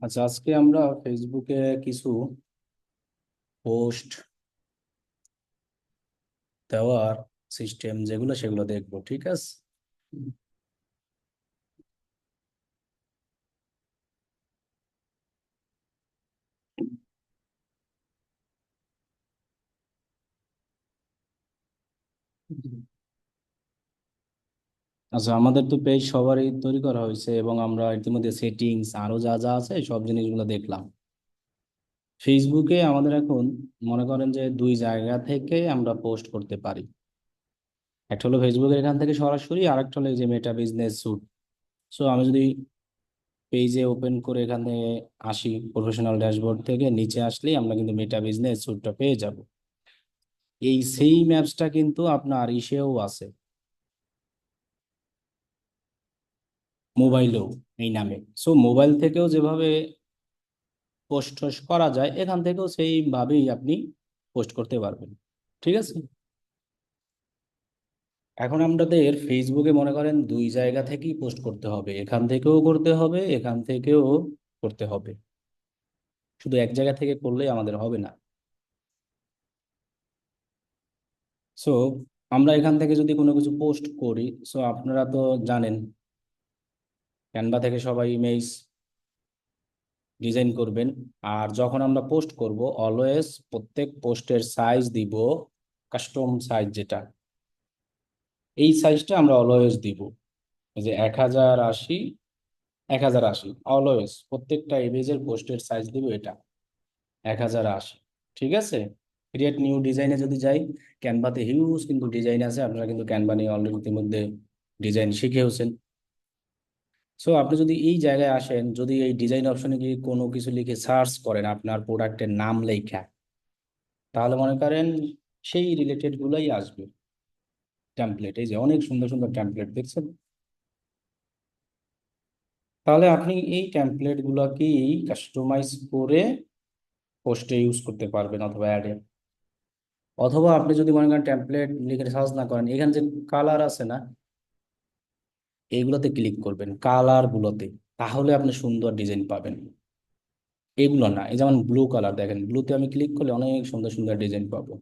আচ্ছা, আজকে আমরা ফেসবুকে কিছু পোস্ট দেওয়ার সিস্টেম যেগুলো সেগুলো দেখবো, ঠিক আছে? আচ্ছা, আমাদের তো পেজ সবারই তৈরি করা হয়েছে এবং আমরা ইতিমধ্যে সেটিংস আরো যা যা আছে সব জিনিসগুলো দেখলাম। ফেসবুকে আমাদের এখন মনে করেন যে দুই জায়গা থেকে আমরা পোস্ট করতে পারি। একটা হলো ফেসবুকের এখান থেকে সরাসরি, আর একটা হলো এই যে মেটা বিজনেস স্যুট। সো আমি যদি পেজে ওপেন করে এখান থেকে আসি, প্রফেশনাল ড্যাশবোর্ড থেকে নিচে আসলেই আমরা কিন্তু মেটা বিজনেস স্যুটটা পেয়ে যাব। এই সেই ম্যাপসটা কিন্তু আপনার ইসেও আছে, মোবাইলেও এই নামে। সো মোবাইল থেকেও যেভাবে পোস্ট টোস্ট করা যায়, এখান থেকেও সেইভাবেই আপনি পোস্ট করতে পারবেন, ঠিক আছে? এখন আমাদের ফেসবুকে মনে করেন দুই জায়গা থেকেই পোস্ট করতে হবে, এখান থেকেও করতে হবে, এখান থেকেও করতে হবে। শুধু এক জায়গা থেকে করলেই আমাদের হবে না। সো আমরা এখান থেকে যদি কোনো কিছু পোস্ট করি, সো আপনারা তো জানেন ক্যানভা থেকে সবাই ইমেজ ডিজাইন করবেন। আর যখন আমরা পোস্ট করব, অলওয়েজ প্রত্যেক পোস্টের সাইজ দিব কাস্টম সাইজ, যেটা এই সাইজটা আমরা অলওয়েজ দিব। এই যে 1080, 1080, অলওয়েজ প্রত্যেকটা ইমেজের পোস্টের সাইজ দিব এটা 1080। ঠিক আছে? ক্রিয়েট নিউ ডিজাইনে যদি যাই, ক্যানভাতে হিউজ কিন্তু ডিজাইন আছে, আপনারা কিন্তু ক্যানভা নিয়ে অলরেডি ইতিমধ্যে ডিজাইন শিখেওছেন। সো আপনি যদি এই জায়গায় আসেন, যদি এই ডিজাইন অপশনে গিয়ে কোনো কিছু লিখে সার্চ করেন আপনার প্রোডাক্টের নাম লেখা, তাহলে মনে করেন সেই রিলেটেড গুলাই আসবে। টেমপ্লেট, এই যে অনেক সুন্দর সুন্দর টেমপ্লেট দেখছেন, তাহলে আপনি এই টেমপ্লেট গুলাকেই কাস্টমাইজ করে পোস্টে ইউজ করতে পারবেন অথবা অ্যাডে। অথবা আপনি যদি মনে করেন টেমপ্লেট লিখে সার্চ না করেন, এখানে যে কালার আছে না, এইগুলোতে ক্লিক করবেন, কালার গুলোতে, তাহলে আপনি সুন্দর ডিজাইন পাবেন। এগুলো না, এই যেমন ব্লু কালার দেখেন, ব্লুতে আমি ক্লিক করলে অনেক সুন্দর সুন্দর ডিজাইন পাবো।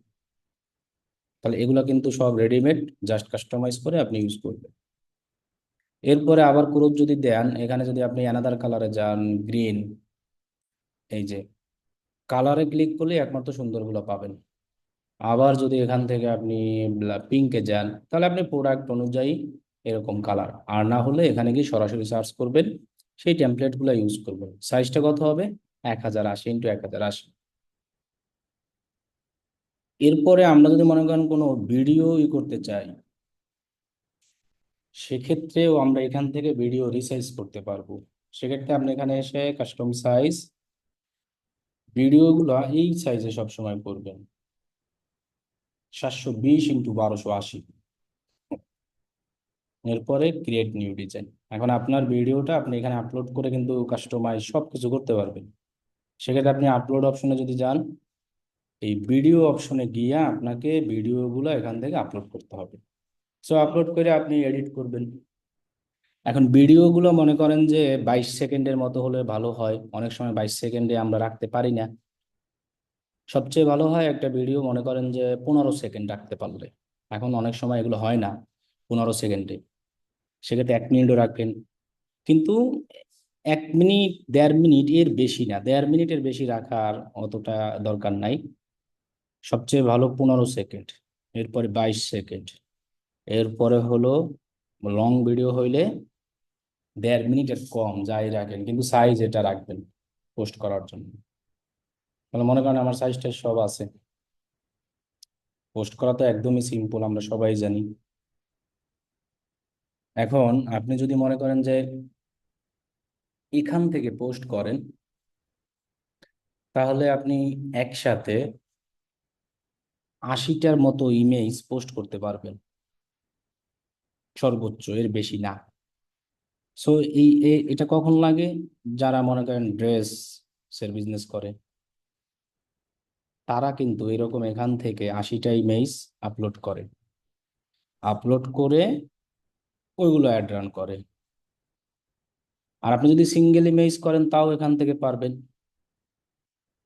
তাহলে এগুলো কিন্তু সব রেডিমেড, জাস্ট কাস্টমাইজ করে আপনি ইউজ করবেন। এরপরে আবার ক্রপ যদি দেন, এখানে যদি আপনি অ্যানাদার কালারে যান, গ্রিন, এই যে কালারে ক্লিক করলে একমাত্র সুন্দরগুলো পাবেন। আবার যদি এখান থেকে আপনি পিঙ্কে যান, তাহলে আপনি প্রোডাক্ট অনুযায়ী এরকম কালার। আর না হলে এখানে গিয়ে সরাসরি সার্চ করবেন, সেই টেমপ্লেটগুলো ইউজ করবেন। সাইজটা কত হবে? 1080 × 1080। এরপরে আমরা যদি মনে করেন কোনো ভিডিও করতে চাই, সেক্ষেত্রেও আমরা এখান থেকে ভিডিও রিসাইজ করতে পারবো। সেক্ষেত্রে আপনি এখানে এসে কাস্টম সাইজ, ভিডিওগুলো এই সাইজে সবসময় করবেন, 720 × 1280। এরপরে ক্রিয়েট নিউ ডিজাইন। এখন আপনার ভিডিওটা আপনি এখানে আপলোড করে কিন্তু কাস্টমাইজ সব কিছু করতে পারবেন। সেক্ষেত্রে আপনি আপলোড অপশনে যদি যান, এই ভিডিও অপশনে গিয়ে আপনাকে ভিডিওগুলো এখান থেকে আপলোড করতে হবে। সো আপলোড করে আপনি এডিট করবেন। এখন ভিডিওগুলো মনে করেন যে 22 সেকেন্ডের মতো হলে ভালো হয়, অনেক সময় 22 সেকেন্ডে আমরা রাখতে পারি না। সবচেয়ে ভালো হয় একটা ভিডিও মনে করেন যে 15 সেকেন্ড রাখতে পারলে। এখন অনেক সময় এগুলো হয় না 15 সেকেন্ডে, সেক্ষেত্রে 1 মিনিটও রাখবেন। কিন্তু 1 মিনিট, 1.5 মিনিট, এর বেশি না, 1.5 মিনিটের বেশি রাখার অতটা দরকার নাই। সবচেয়ে ভালো 15 সেকেন্ড, এরপরে 22 সেকেন্ড, এরপরে হলো লং ভিডিও হইলে 1.5 মিনিটের কম যাই রাখেন, কিন্তু সাইজ এটা রাখবেন পোস্ট করার জন্য। তাহলে মনে করেন আমার সাইজটা সব আছে। পোস্ট করা তো একদমই সিম্পল, আমরা সবাই জানি। এখন আপনি যদি মনে করেন যে এখান থেকে পোস্ট করেন, তাহলে আপনি একসাথে 80টার মতো ইমেজ পোস্ট করতে পারবেন, সর্বোচ্চ, এর বেশি না। সো এটা কখন লাগে? যারা মনে করেন ড্রেস এর বিজনেস করে, তারা কিন্তু এরকম এখান থেকে 80টা ইমেজ আপলোড করে, আপলোড করে ওইগুলো অ্যাড রান করে। আর আপনি যদি সিঙ্গেল ইমেজ করেন তাও এখান থেকে পারবেন,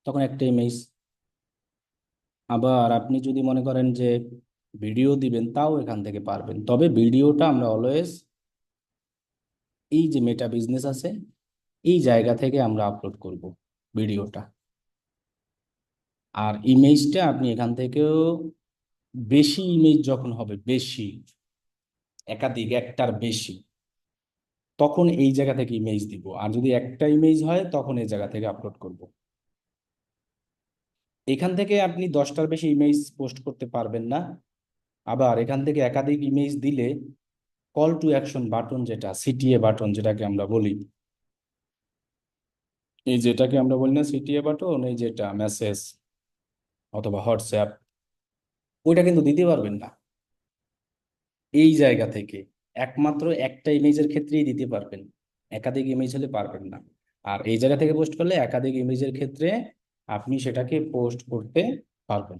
তখন একটা ইমেজ। আবার আপনি যদি মনে করেন যে ভিডিও দিবেন তাও এখান থেকে পারবেন, তবে ভিডিওটা আমরা অলওয়েজ এই যে মেটা বিজনেস আছে এই জায়গা থেকে আমরা আপলোড করব ভিডিওটা। আর ইমেজটা আপনি এখান থেকেও, বেশি ইমেজ যখন হবে, বেশি একাধিক একটার বেশি, তখন এই জায়গা থেকে ইমেজ দিব। আর যদি একটা ইমেজ হয় তখন এই জায়গা থেকে আপলোড করব। এখান থেকে আপনি 10টার বেশি ইমেজ পোস্ট করতে পারবেন না। আবার এখান থেকে একাধিক ইমেজ দিলে কল টু অ্যাকশন বাটন, যেটা সিটিএ বাটন যেটাকে আমরা বলি, এই যেটাকে আমরা বলি না সিটিএ বাটন, এই যেটা মেসেজ অথবা হোয়াটসঅ্যাপ, ওইটা কিন্তু দিতে পারবেন না এই জায়গা থেকে। একমাত্র একটা ইমেজের ক্ষেত্রেই দিতে পারবেন, একাধিক ইমেজ হলে পারবেন না। আর এই জায়গা থেকে পোস্ট করলে একাধিক ইমেজের ক্ষেত্রে আপনি সেটাকে পোস্ট করতে পারবেন।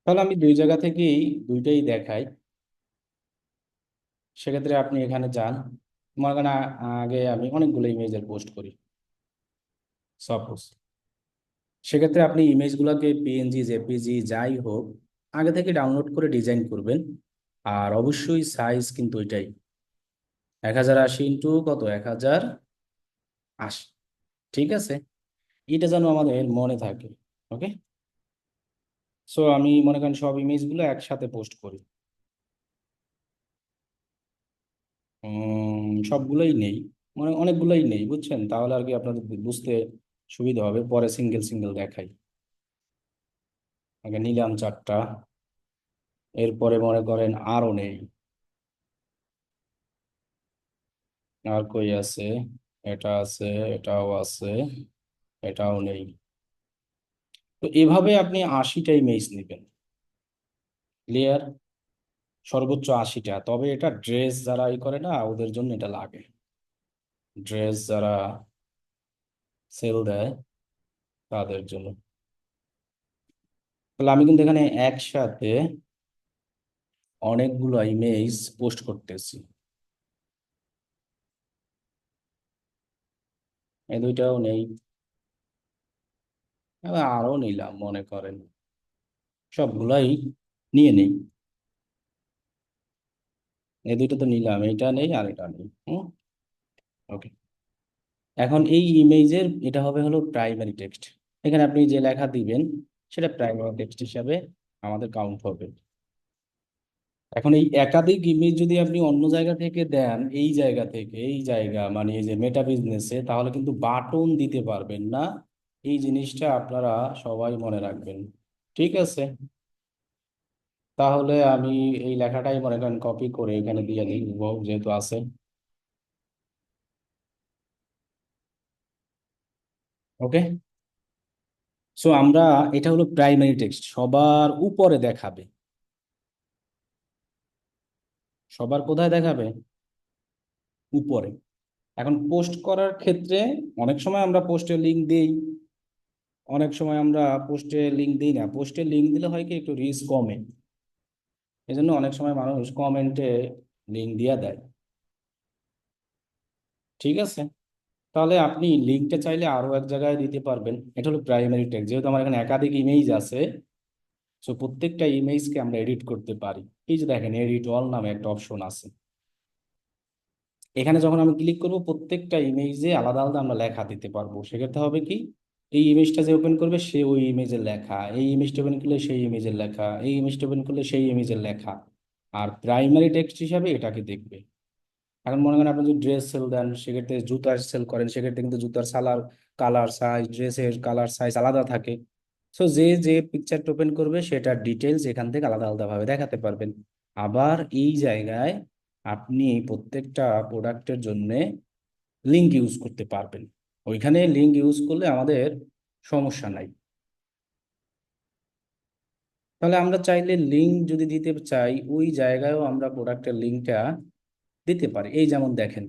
তাহলে আমি দুই জায়গা থেকেই দুইটাই দেখাই। সেক্ষেত্রে আপনি এখানে যান, মনে করেন আগে আমি অনেকগুলো ইমেজের পোস্ট করি সাপোজ। সেক্ষেত্রে আপনি ইমেজগুলোকে পিএনজি জেপিজি যাই হোক আগে থেকে ডাউনলোড করে ডিজাইন করবেন। আর অবশ্যই সাইজ কিন্তু ওইটাই 1080 ইন্টু কত, 1080। ঠিক আছে, এটা যেন আমাদের মনে থাকে। ওকে, সো আমি মনে করেন সব ইমেজগুলো একসাথে পোস্ট করি। সবগুলোই নেই, মানে অনেকগুলোই নেই বুঝছেন, তাহলে আর কি আপনাদের বুঝতে সুবিধা হবে, পরে সিঙ্গেল সিঙ্গেল দেখাই। আগে নিলাম 4টা, এরপরে মনে করেন আরো নেই, আর কই আছে, এটা আছে, এটাও আছে, এটাও নেই। তো এভাবে আপনি 80টা ইমেজ নেবেন, ক্লিয়ার? সর্বোচ্চ 80টা, তবে এটা ড্রেস যারা ই করে না ওদের জন্য এটা লাগে, ড্রেস যারা সেল দেয় তাদের জন্য। তাহলে আমি কিন্তু এখানে একসাথে অনেকগুলো ইমেজ পোস্ট করতেছি। এই দুইটাও নেই, এবার আরো নিলাম মনে করেন, সবগুলাই নিয়ে নেই। এই দুইটা তো নিলাম, এইটা নেই আর এটা নেই। ওকে, এখন এই ইমেজের এটা হবে হলো প্রাইমারি টেক্সট। এখানে আপনি যে লেখা দিবেন সেটা প্রাইমারি টেক্সট হিসাবে আমাদের কাউন্ট হবে। এখন এই একাধিক ইমেজ যদি আপনি অন্য জায়গা থেকে দেন, এই জায়গা থেকে এই জায়গা মানে এই যে মেটা বিজনেসে, তাহলে কিন্তু বাটন দিতে পারবেন না। এই জিনিসটা আপনারা সবাই মনে রাখবেন। ঠিক আছে, তাহলে আমি এই লেখাটাই মনে করেন কপি করে এখানে দিয়ে দিই, যেহেতু আছে। ওকে, সো আমরা, এটা হলো প্রাইমারি টেক্সট, সবার উপরে দেখাবে। সবার কোথায় দেখাবে? উপরে। এখন পোস্ট করার ক্ষেত্রে অনেক সময় আমরা পোস্টের লিঙ্ক দিই, অনেক সময় আমরা পোস্টে লিঙ্ক দিই না। পোস্টে লিঙ্ক দিলে হয় কি একটু রিস্ক কমে, এই জন্য অনেক সময় মানুষ কমেন্টে লিঙ্ক দিয়ে দেয়। ঠিক আছে, তাহলে আপনি লিঙ্কটা চাইলে আরো এক জায়গায় দিতে পারবেন। এটা হলো প্রাইমারি টেক্সট, যেহেতু আমার এখানে একাধিক ইমেজ আছে, সো প্রত্যেকটা ইমেজকে আমরা এডিট করতে পারি। এই যে দেখেন এডিট অল নামে একটা অপশন আছে, এখানে যখন আমি ক্লিক করব প্রত্যেকটা ইমেজে আলাদা আলাদা আমরা লেখা দিতে পারবো। সেক্ষেত্রে হবে কি, এই ইমেজটা যে ওপেন করবে সে ওই ইমেজের লেখা, এই ইমেজটা ওপেন করলে সেই ইমেজের লেখা, এই ইমেজটা ওপেন করলে সেই ইমেজের লেখা, আর প্রাইমারি টেক্সট হিসাবে এটাকে দেখবে। এখন মনে করেন আপনি যদি ড্রেস সেল দেন, সেক্ষেত্রে জুতার সেল করেন, সেক্ষেত্রে কিন্তু জুতার কালার সাইজ, ড্রেসের কালার সাইজ আলাদা থাকে। সো যে যে পিকচারটা ওপেন করবে সেটার ডিটেলস এখান থেকে আলাদা আলাদা ভাবে দেখাতে পারবেন। আবার এই জায়গায় আপনি প্রত্যেকটা প্রোডাক্টের জন্য লিঙ্ক ইউজ করতে পারবেন। ওইখানে লিঙ্ক ইউজ করলে আমাদের সমস্যা নাই। তাহলে আমরা চাইলে লিঙ্ক যদি দিতে চাই ওই জায়গায়ও আমরা প্রোডাক্টের লিঙ্কটা দিতে পারি। এই যেমন দেখেন,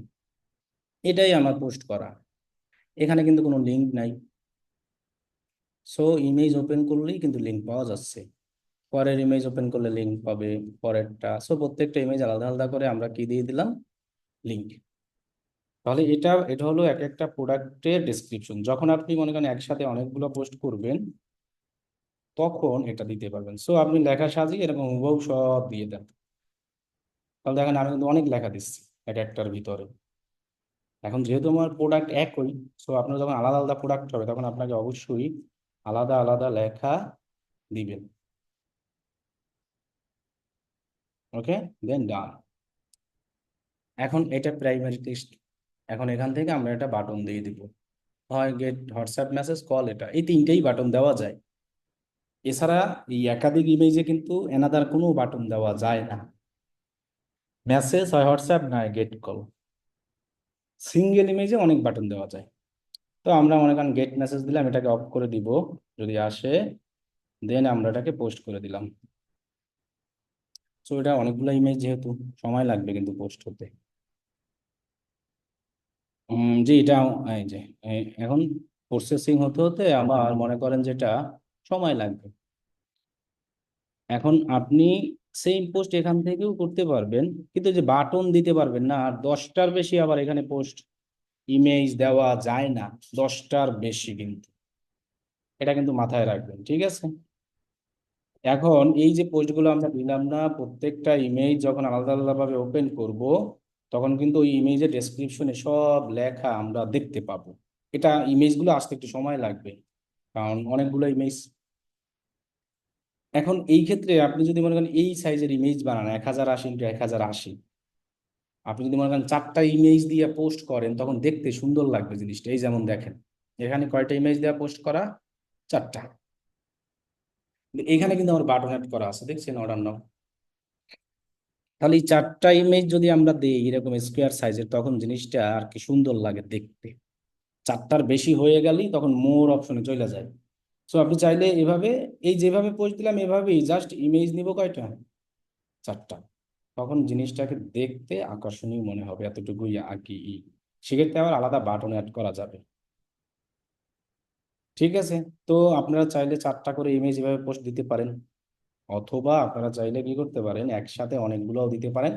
এটাই আমার পোস্ট করা, এখানে কিন্তু কোনো লিঙ্ক নাই। সো ইমেজ ওপেন করলেই কিন্তু লিঙ্ক পাওয়া যাচ্ছে, পরের ইমেজ ওপেন করলে লিঙ্ক পাবে, পরেরটা। সো প্রত্যেকটা ইমেজ আলাদা আলাদা করে আমরা কি দিয়ে দিলাম, লিঙ্ক। তাহলে এটা এটা হলো এক একটা প্রোডাক্টের ডেসক্রিপশন। যখন আপনি মনে করেন একসাথে অনেকগুলো পোস্ট করবেন তখন এটা দিতে পারবেন। সো আপনি লেখা সাজিয়ে এরকম হুবহু সব দিয়ে দেন। তাহলে দেখেন আমি কিন্তু অনেক লেখা দিচ্ছি এক একটার ভিতরে। এখন যেহেতু আমার প্রোডাক্ট একই, সো আপনার যখন আলাদা আলাদা প্রোডাক্ট হবে তখন আপনাকে অবশ্যই আলাদা আলাদা লেখা দিবেন। ওকে, দেন ডান। এখন এটা প্রাইমারি টেক্সট। এখন এখান থেকে আমরা একটা বাটন দিয়ে দিব, হয় গেট হোয়াটসঅ্যাপ মেসেজ, কল, এটা এই তিনটেই বাটন দেওয়া যায়। এছাড়া এই একাধিক ইমেজে কিন্তু এনাদার কোনো বাটন দেওয়া যায় না। মেসেজ হয় হোয়াটসঅ্যাপ, নয় গেট কল। সিঙ্গেল ইমেজে অনেক বাটন দেওয়া যায়। তো আমরা মনে করেন গেট মেসেজ দিলাম, এটাকে অফ করে দিব যদি আসে, দেন আমরা এটাকে পোস্ট করে দিলাম। সো এটা অনেকগুলো ইমেজ যেহেতু সময় লাগবে কিন্তু পোস্ট হতে। জি এটা এই যে এখন প্রসেসিং হতে হতে আমার মনে করেন যেটা সময় লাগবে। এখন আপনি সেম পোস্ট এখান থেকেও করতে পারবেন, কিন্তু যে বাটন দিতে পারবেন না। আর 10টার বেশি আবার এখানে পোস্ট ইমেজ দেওয়া যায় না, 10টার বেশি কিন্তু। এটা কিন্তু মাথায় রাখবেন, ঠিক আছে? এখন এই যে পোস্টগুলো আমরা দিলাম না, প্রত্যেকটা ইমেজ যখন আলাদা আলাদা ভাবে ওপেন করব তখন কিন্তু ওই ইমেজের ডেসক্রিপশনে সব লেখা আমরা দেখতে পাবো। এটা ইমেজগুলো আসতে একটু সময় লাগবে, কারণ অনেকগুলো ইমেজ। এখন এই ক্ষেত্রে আপনি যদি মনে করেন এই সাইজের ইমেজ বানান 1080 × 1080, আপনি যদি মনে করেন 4টা ইমেজ দিয়ে পোস্ট করেন তখন দেখতে সুন্দর লাগবে জিনিসটা। এই যেমন দেখেন এখানে কয়টা ইমেজ দিয়ে পোস্ট করা, 4টা। এখানে কিন্তু আমার বাটন অ্যাড করা আছে, দেখছেন, অর্ডার নাও। তাহলে এই 4টা ইমেজ যদি আমরা দিই এরকম স্কোয়ার সাইজের তখন জিনিসটা আর কি সুন্দর লাগে দেখতে। 4টার বেশি হয়ে গেলেই তখন মোর অপশনে চলে যায়। সো আপনি চাইলে এভাবে, এই যেভাবে পোস্ট দিলাম এভাবেই জাস্ট ইমেজ নিব কয়টা, 4টা। তখন জিনিসটাকে দেখতে আকর্ষণীয় মনে হবে, এতটুকুই আর কি। সেক্ষেত্রে আবার আলাদা বাটন অ্যাড করা যাবে, ঠিক আছে? তো আপনারা চাইলে 4টা করে ইমেজ এভাবে পোস্ট দিতে পারেন, অথবা আপনারা চাইলে কি করতে পারেন একসাথে অনেকগুলোও দিতে পারেন।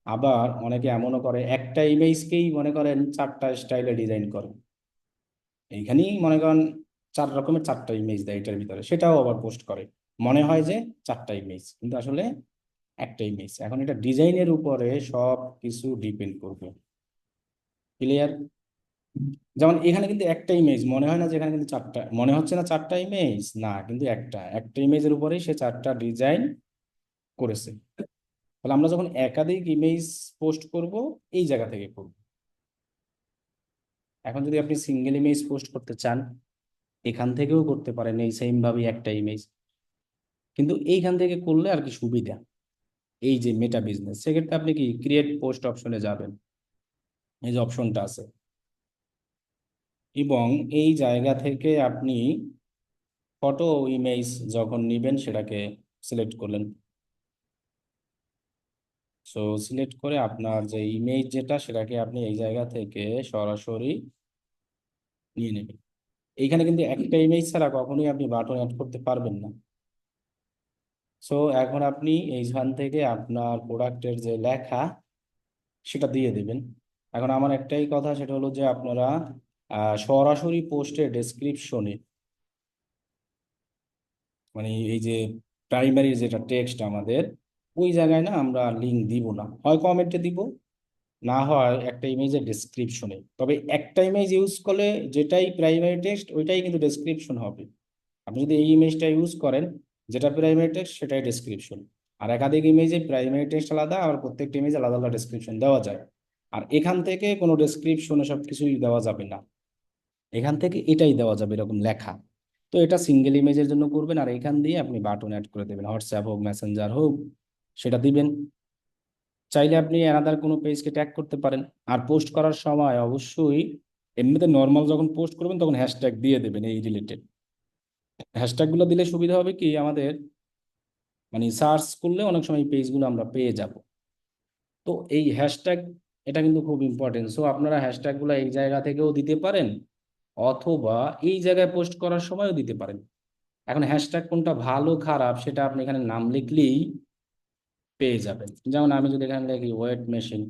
আবার অনেকে এমনও করে একটা ইমেজকেই মনে করেন 4টা স্টাইলে ডিজাইন করে, এইখানেই মনে করেন 4 রকমের 4টা ইমেজ দেয় এটার ভিতরে, সেটাও আবার পোস্ট করে। মনে হয় যে 4টা ইমেজ, কিন্তু আসলে একটা ইমেজ। এখন এটা ডিজাইনের উপরে সব কিছু ডিপেন্ড করবে। ক্লিয়ার? যেমন এখানে কিন্তু একটা ইমেজ মনে হয় না, যেখানে কিন্তু 4টা মনে হচ্ছে না, 4টা ইমেজ না, কিন্তু একটা একটা ইমেজের উপরেই সে 4টা ডিজাইন করেছে। তাহলে আমরা যখন একাধিক ইমেজ পোস্ট করব এই জায়গা থেকে করব। এখন যদি আপনি সিঙ্গেল ইমেজ পোস্ট করতে চান এখান থেকেও করতে পারেন এই সেম ভাবেই একটা ইমেজ, কিন্তু এইখান থেকে করলে আর কি সুবিধা, এই যে মেটা বিজনেস, সেক্ষেত্রে আপনি কি ক্রিয়েট পোস্ট অপশনে যাবেন, এই যে অপশনটা আছে, এবং এই জায়গা থেকে আপনি ফটো ইমেজ যখন নিবেন সেটাকে সিলেক্ট করলেন। সো সিলেক্ট করে আপনার যে ইমেজ যেটা সেটাকে আপনি এই জায়গা থেকে সরাসরি নিয়ে নেবেন। এইখানে কিন্তু একটা ইমেজ ছাড়া কখনোই আপনি বাটন অ্যাড করতে পারবেন না। সো এখন আপনি এইখান থেকে আপনার প্রোডাক্টের যে লেখা সেটা দিয়ে দেবেন। এখন আমার একটাই কথা, সেটা হলো যে আপনারা সরাসরি পোস্টের ডেসক্রিপশনে, মানে এই যে প্রাইমারি যেটা টেক্সট আমাদের, ওই জায়গায় না আমরা লিঙ্ক দিব না, হয় কমেন্টে দিব, না হয় একটা ইমেজের ডেসক্রিপশনে। তবে একটা ইমেজ ইউজ করলে যেটাই প্রাইমারি টেক্সট ওইটাই কিন্তু ডেসক্রিপশন হবে। আপনি যদি এই ইমেজটা ইউজ করেন যেটা প্রাইমারি টেক্সট সেটাই ডেসক্রিপশন। আর একাধিক ইমেজে প্রাইমারি টেক্সট আলাদা, আর প্রত্যেকটা ইমেজ আলাদা আলাদা ডেসক্রিপশন দেওয়া যায়। আর এখান থেকে কোনো ডেসক্রিপশনে সব কিছুই দেওয়া যাবে না, এখান থেকে এটাই দেওয়া যাবে এরকম লেখা। তো এটা সিঙ্গেল ইমেজের জন্য করবেন, আর এখান দিয়ে আপনি বাটন অ্যাড করে দেবেন, হোয়াটসঅ্যাপ হোক মেসেঞ্জার হোক সেটা দিবেন। চাইলে আপনি অ্যানাদার কোনো পেজকে ট্যাগ করতে পারেন। আর পোস্ট করার সময় অবশ্যই এমনিতে নর্মাল যখন পোস্ট করবেন তখন হ্যাশট্যাগ দিয়ে দেবেন এই রিলেটেড। হ্যাশট্যাগুলো দিলে সুবিধা হবে কি আমাদের, মানে সার্চ করলে অনেক সময় এই পেজগুলো আমরা পেয়ে যাব। তো এই হ্যাশট্যাগ এটা কিন্তু খুব ইম্পর্টেন্ট। সো আপনারা হ্যাশট্যাগুলো এই জায়গা থেকেও দিতে পারেন, অথবা এই জায়গায় পোস্ট করার সময়ও দিতে পারেন। এখন হ্যাশট্যাগ কোনটা ভালো খারাপ সেটা আপনি এখানে নাম লিখলেই পেয়ে যাবেন। যেমন আমি যদি এখানে লিখি ওয়েট মেশিন,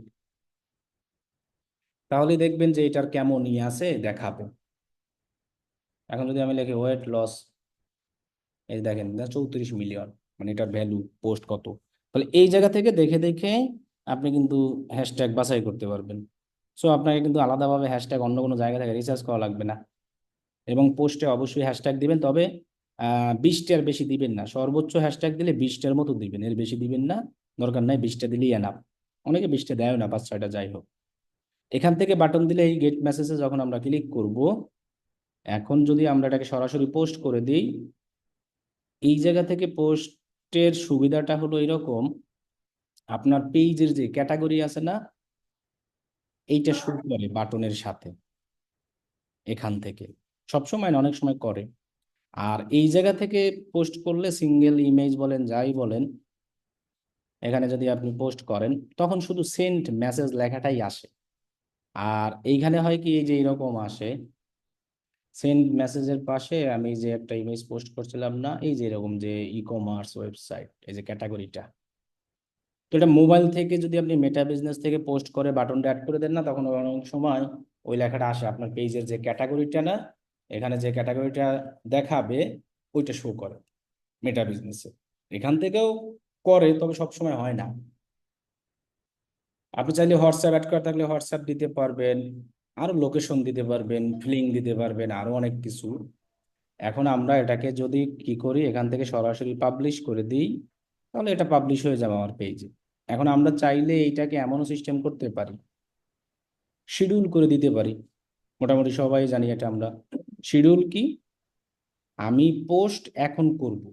তাহলে দেখবেন যে এটার কেমন আছে দেখাবে। এখন যদি আমি লিখি ওয়েট লস, এই দেখেন 34 মিলিয়ন, মানে এটার ভ্যালু পোস্ট কত। তাহলে এই জায়গা থেকে দেখে দেখে আপনি কিন্তু হ্যাশট্যাগ বাছাই করতে পারবেন। সো আপনাকে কিন্তু আলাদাভাবে হ্যাশট্যাগ অন্য কোনো জায়গা থেকে রিসার্চ করা লাগবে না। এবং পোস্টে অবশ্যই হ্যাশট্যাগ দিবেন, তবে 20টার বেশি দিবেন না। সর্বোচ্চ হ্যাশট্যাগ দিলে 20টার মতো দিবেন, এর বেশি দিবেন না। দরকার নাই, 20টা দিলেই এনাফ। অনেকে 20টা দেয় না, 5-6টা, যাই হোক। এখান থেকে বাটন দিলে এই গেট মেসেজে যখন আমরা ক্লিক করব, এখন যদি আমরা এটাকে সরাসরি পোস্ট করে দিই, এই জায়গা থেকে পোস্টের সুবিধাটা হলো এরকম, আপনার পেজের যে ক্যাটাগরি আছে না, এইটা শুরু করে বাটনের সাথে এখান থেকে। সবসময় না, অনেক সময় করে। আর এই জায়গা থেকে পোস্ট করলে সিঙ্গেল ইমেজ বলেন যাই বলেন, এখানে যদি আপনি পোস্ট করেন তখন শুধু সেন্ড মেসেজ লেখাটাই আসে। আর এইখানে হয় কি, এই যে এরকম আসে সেন্ড মেসেজের পাশে আমি যে একটা ইমেজ পোস্ট করছিলাম না, এই যে এরকম যে ই কমার্স ওয়েবসাইট, এই যে ক্যাটাগরিটা। তো এটা মোবাইল থেকে যদি আপনি মেটা বিজনেস থেকে পোস্ট করে বাটনটা অ্যাড করে দেন না, তখন অনেক সময় ওই লেখাটা আসে আপনার পেজের যে ক্যাটাগরিটা না, এখানে যে ক্যাটাগরিটা দেখাবে ওইটা শো করে মেটা বিজনেসে। এখান থেকেও করে, তবে সব সময় হয় না। আপনি চাইলে হোয়াটসঅ্যাপ অ্যাড করা থাকলে হোয়াটসঅ্যাপ দিতে পারবেন, আরো লোকেশন দিতে পারবেন, লিঙ্ক দিতে পারবেন, আরো অনেক কিছু। এখন আমরা এটাকে যদি কি করি, এখান থেকে সরাসরি পাবলিশ করে দিই, তাহলে এটা পাবলিশ হয়ে যাবে আমার পেজে। এখন আমরা চাইলে এইটাকে এমনও সিস্টেম করতে পারি, শিডিউল করে দিতে পারি। মোটামুটি সবাই জানি এটা আমরা। শিডিউল কি, আমি পোস্ট এখন করব,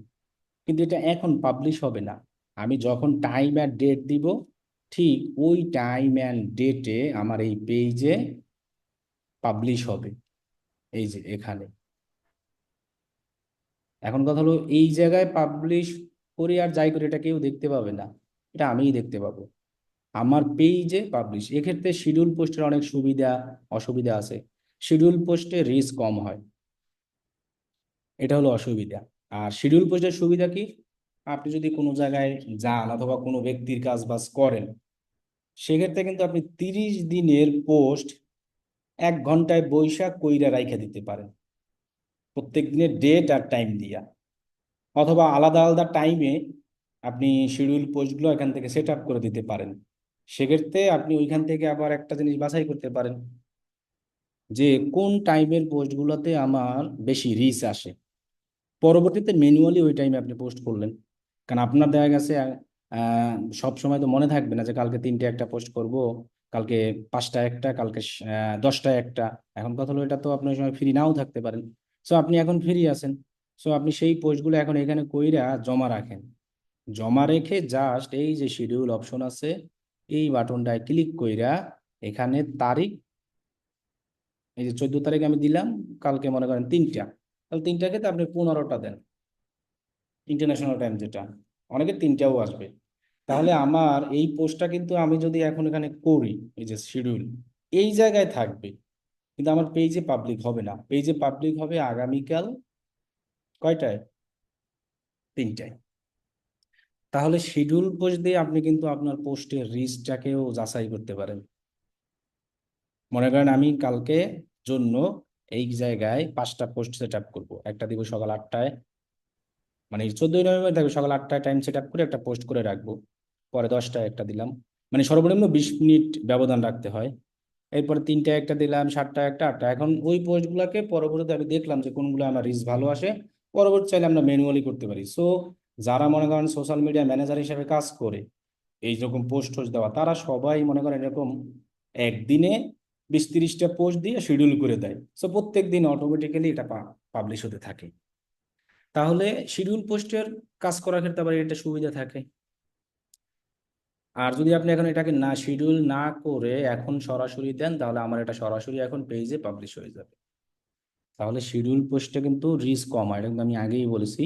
কিন্তু এটা এখন পাবলিশ হবে না। আমি যখন টাইম অ্যান্ড ডেট দিব, ঠিক ওই টাইম অ্যান্ড ডেটে আমার এই পেজে পাবলিশ হবে, এই যে এখানে। এখন কথা হলো, এই জায়গায় পাবলিশ করি আর যাই করি এটা কেউ দেখতে পাবে না, এটা আমিই দেখতে পাবো আমার পেজে পাবলিশ। এক্ষেত্রে শিডিউল পোস্টের অনেক সুবিধা অসুবিধা আছে। শিডিউল পোস্টে রিস্ক কম হয়, এটা হলো অসুবিধা। আর শিডিউল পোস্টের সুবিধা কি, আপনি যদি কোনো জায়গায় যান অথবা কোনো ব্যক্তির কাজ বাজ করেন, সেক্ষেত্রে কিন্তু আপনি 30 দিনের পোস্ট 1 ঘন্টায় বৈশা কইরা রাইখা দিতে পারেন, প্রত্যেক দিনের ডেট আর টাইম দিয়া। অথবা আলাদা আলাদা টাইমে আপনি শিডিউল পোস্টগুলো এখান থেকে সেট আপ করে দিতে পারেন। সেক্ষেত্রে আপনি ওইখান থেকে আবার একটা জিনিস বাছাই করতে পারেন যে কোন টাইমের পোস্টগুলোতে আমার বেশি রিচ আসে। পরবর্তীতে ম্যানুয়ালি ওই টাইমে আপনি পোস্ট করলেন। কারণ আপনার দেখা গেছে সব সময় তো মনে থাকবে না যে কালকে 3টে একটা পোস্ট করব, কালকে 5টা একটা, কালকে 10টা একটা। এখন কথা হলো, এটা তো আপনি ওই সময় ফ্রি নাও থাকতে পারেন। সো আপনি এখন ফ্রি আছেন, সো আপনি সেই পোস্টগুলো এখন এখানে কইরা জমা রাখেন। জমা রেখে জাস্ট এই যে শিডিউল অপশন আছে, এই বাটনটায় ক্লিক কইরা এখানে তারিখ, এই যে 14 তারিখ আমি দিলাম, কালকে মনে করেন 3টা, তাহলে 3টাকে তো আপনি 15টা দেন, ইন্টারন্যাশনাল টাইম যেটা, অনেকে 3টাও আসবে। তাহলে আমার এই পোস্টটা কিন্তু আমি যদি এখন এখানে করি, এই যে শিডিউল, এই জায়গায় থাকবে, কিন্তু আমার পেজে পাবলিক হবে না। পেজে পাবলিক হবে আগামীকাল কয়টায়, 3টায়। তাহলে শিডিউল পোস্ট দিয়ে আপনি কিন্তু আপনার পোস্টের রিচটাকেও যাচাই করতে পারেন। মনে করেন আমি কালকে জন্য এই জায়গায় 5টা পোস্ট সেট আপ করবো, একটা দিব সকাল 8টায়, মানে 14ই নভেম্বর থাকবে সকাল 8টায় টাইম সেট আপ করে একটা পোস্ট করে রাখবো। পরে 10টায় একটা দিলাম, মানে সর্বনিম্ন 20 মিনিট ব্যবধান রাখতে হয়। এরপরে 3টায় একটা দিলাম, 7টায় একটা, 8টা। এখন ওই পোস্টগুলোকে পরবর্তীতে আমি দেখলাম যে কোনগুলো আমার রিচ ভালো আসে, পরবর্তী চাইলে আমরা ম্যানুয়ালি করতে পারি। সো যারা মনে করেন সোশ্যাল মিডিয়া ম্যানেজার হিসেবে কাজ করে, এইরকম পোস্ট টোস্ট দেওয়া, তারা সবাই মনে করেন এরকম একদিনে 20-30টা পোস্ট দিয়ে শিডিউল করে দেয়। সো প্রত্যেক দিন অটোমেটিক্যালি এটা পাবলিশ হতে থাকে। তাহলে শিডিউল পোস্টের কাজ করার ক্ষেত্রে আবার এটা সুবিধা থাকে। আর যদি আপনি এখন এটাকে না শিডিউল না করে এখন সরাসরি দেন, তাহলে আমার এটা সরাসরি এখন পেজে পাবলিশ হয়ে যাবে। তাহলে শিডিউল পোস্টে কিন্তু রিস্ক কম হয়, এটা কিন্তু আমি আগেই বলেছি।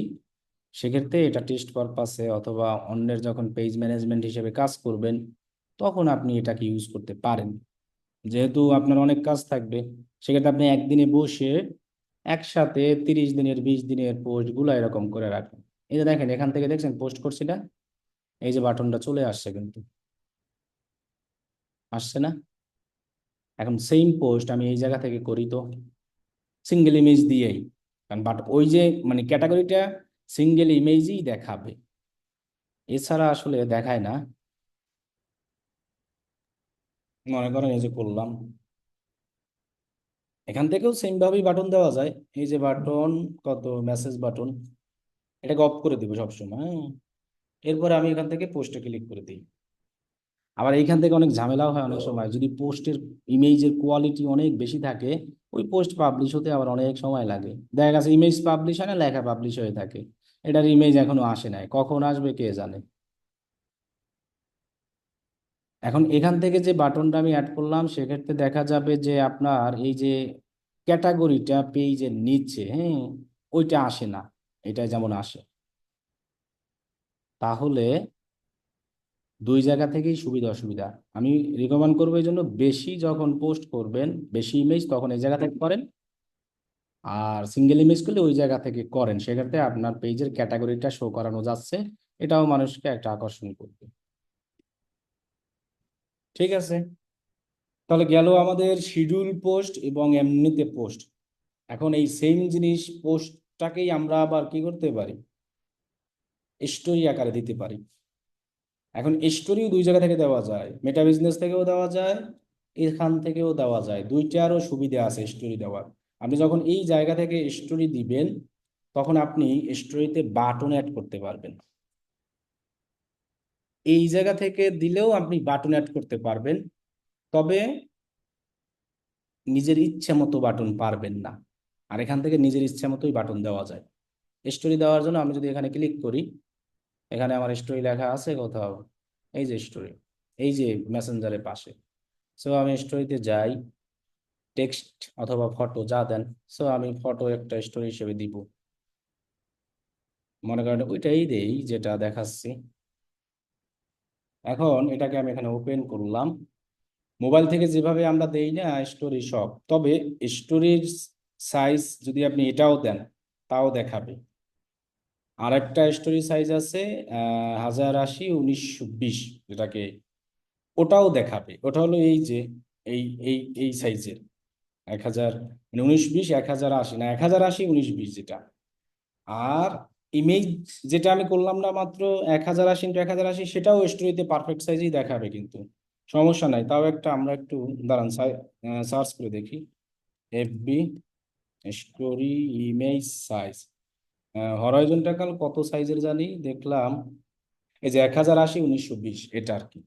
সেক্ষেত্রে এটা টেস্ট পারপাসে অথবা অন্যের যখন পেজ ম্যানেজমেন্ট হিসেবে কাজ করবেন, তখন আপনি এটাকে ইউজ করতে পারেন। যেহেতু আপনার অনেক কাজ থাকবে, সেক্ষেত্রে আপনি একদিনে বসে একসাথে 30 দিনের 20 দিনের পোস্টগুলো এরকম করে রাখেন। এই যে দেখেন, এখান থেকে দেখছেন পোস্ট করছি না, এই যে বাটনটা চলে আসছে কিন্তু, আসছে না? এখন সেম পোস্ট আমি এই জায়গা থেকে করি তো সিঙ্গেল ইমেজ দিয়েই, কারণ বাট ওই যে মানে ক্যাটাগরিটা সিঙ্গেল ইমেজই দেখাবে, এছাড়া আসলে দেখায় না। মনে করেন এই যে করলাম, এখান থেকেও সেম ভাবেই বাটন দেওয়া যায়। এই যে বাটন, কত মেসেজ বাটন, এটাকে অফ করে দিব সবসময়, হ্যাঁ। এরপরে আমি এখান থেকে পোস্টে ক্লিক করে দিই। আবার এইখান থেকে অনেক ঝামেলাও হয় অনেক সময়, যদি পোস্টের ইমেজের কোয়ালিটি অনেক বেশি থাকে, ওই পোস্ট পাবলিশ হতে আবার অনেক সময় লাগে। দেখা গেছে ইমেজ পাবলিশ হয় না, লেখা পাবলিশ হয়ে থাকে, এটার ইমেজ এখনো আসে নাই, কখন আসবে কে জানে। এখন এখান থেকে যে বাটনটা আমি অ্যাড করলাম, সেক্ষেত্রে দেখা যাবে যে আপনার এই যে ক্যাটাগরিটা পেজের নিচে, হ্যাঁ, ওইটা আসে না, এটা যেমন আসে। তাহলে দুই জায়গা থেকেই সুবিধা অসুবিধা। আমি রিকমেন্ড করবো এই জন্য, বেশি যখন পোস্ট করবেন, বেশি ইমেজ, তখন এই জায়গা থেকে করেন। আর সিঙ্গেল ইমেজ করলে ওই জায়গা থেকে করেন, সেক্ষেত্রে আপনার পেজের ক্যাটাগরিটা শো করানো যাচ্ছে, এটাও মানুষকে একটা আকর্ষণ করবে। ঠিক আছে, তাহলে গেল আমাদের শিডিউল পোস্ট এবং এমনিতে পোস্ট। এখন এই সেম জিনিস পোস্টটাকেই আমরা আবার কি করতে পারি, স্টোরি আকারে দিতে পারি। এখন স্টোরিও দুই জায়গা থেকে দেওয়া যায়, মেটা বিজনেস থেকেও দেওয়া যায়, এখান থেকেও দেওয়া যায়, দুইটারও সুবিধা আছে স্টোরি দেওয়ার। আপনি যখন এই জায়গা থেকে স্টোরি দিবেন, তখন আপনি স্টোরিতে বাটন অ্যাড করতে পারবেন। এই জায়গা থেকে দিলেও আপনি বাটন অ্যাড করতে পারবেন, তবে নিজের ইচ্ছে মতো বাটন পারবেন না। আর এখান থেকে নিজের ইচ্ছে মতোই বাটন দেওয়া যায়। স্টোরি দেওয়ার জন্য আমি যদি এখানে ক্লিক করি, এখানে আমার স্টোরি লেখা আছে কোথাও, এই যে স্টোরি, এই যে মেসেঞ্জারের পাশে। সো আমি স্টোরিতে যাই, টেক্সট অথবা ফটো যা দেন, সো আমি ফটো একটা স্টোরি হিসেবে দিব। মনে করেন ওইটাই দেই যেটা দেখাচ্ছি। এখন এটাকে আমি এখানে ওপেন করলাম। মোবাইল থেকে যেভাবে আমরা দেই না স্টোরি সব, তবে স্টোরির সাইজ যদি আপনি এটাও দেন, তাও দেখাবে। আর একটা স্টোরি সাইজ আছে 1080x1920, যেটাকে ওটাও দেখাবে। ওটা হলো এই যে এই এই এই সাইজের 1000, মানে 1920, 1080, না 1080x1920 যেটা। আর ইমেজ যেটা আমি করলাম না মাত্র 1080x1080, সেটাও স্টোরিতে পারফেক্ট সাইজেই দেখাবে, কিন্তু সমস্যা নাই। তাও একটা আমরা একটু দাঁড়ান সার্চ করে দেখি, FB story image size, horizontal কত সাইজের জানি দেখলাম, এই যে 1080x1920, এটা আর কি,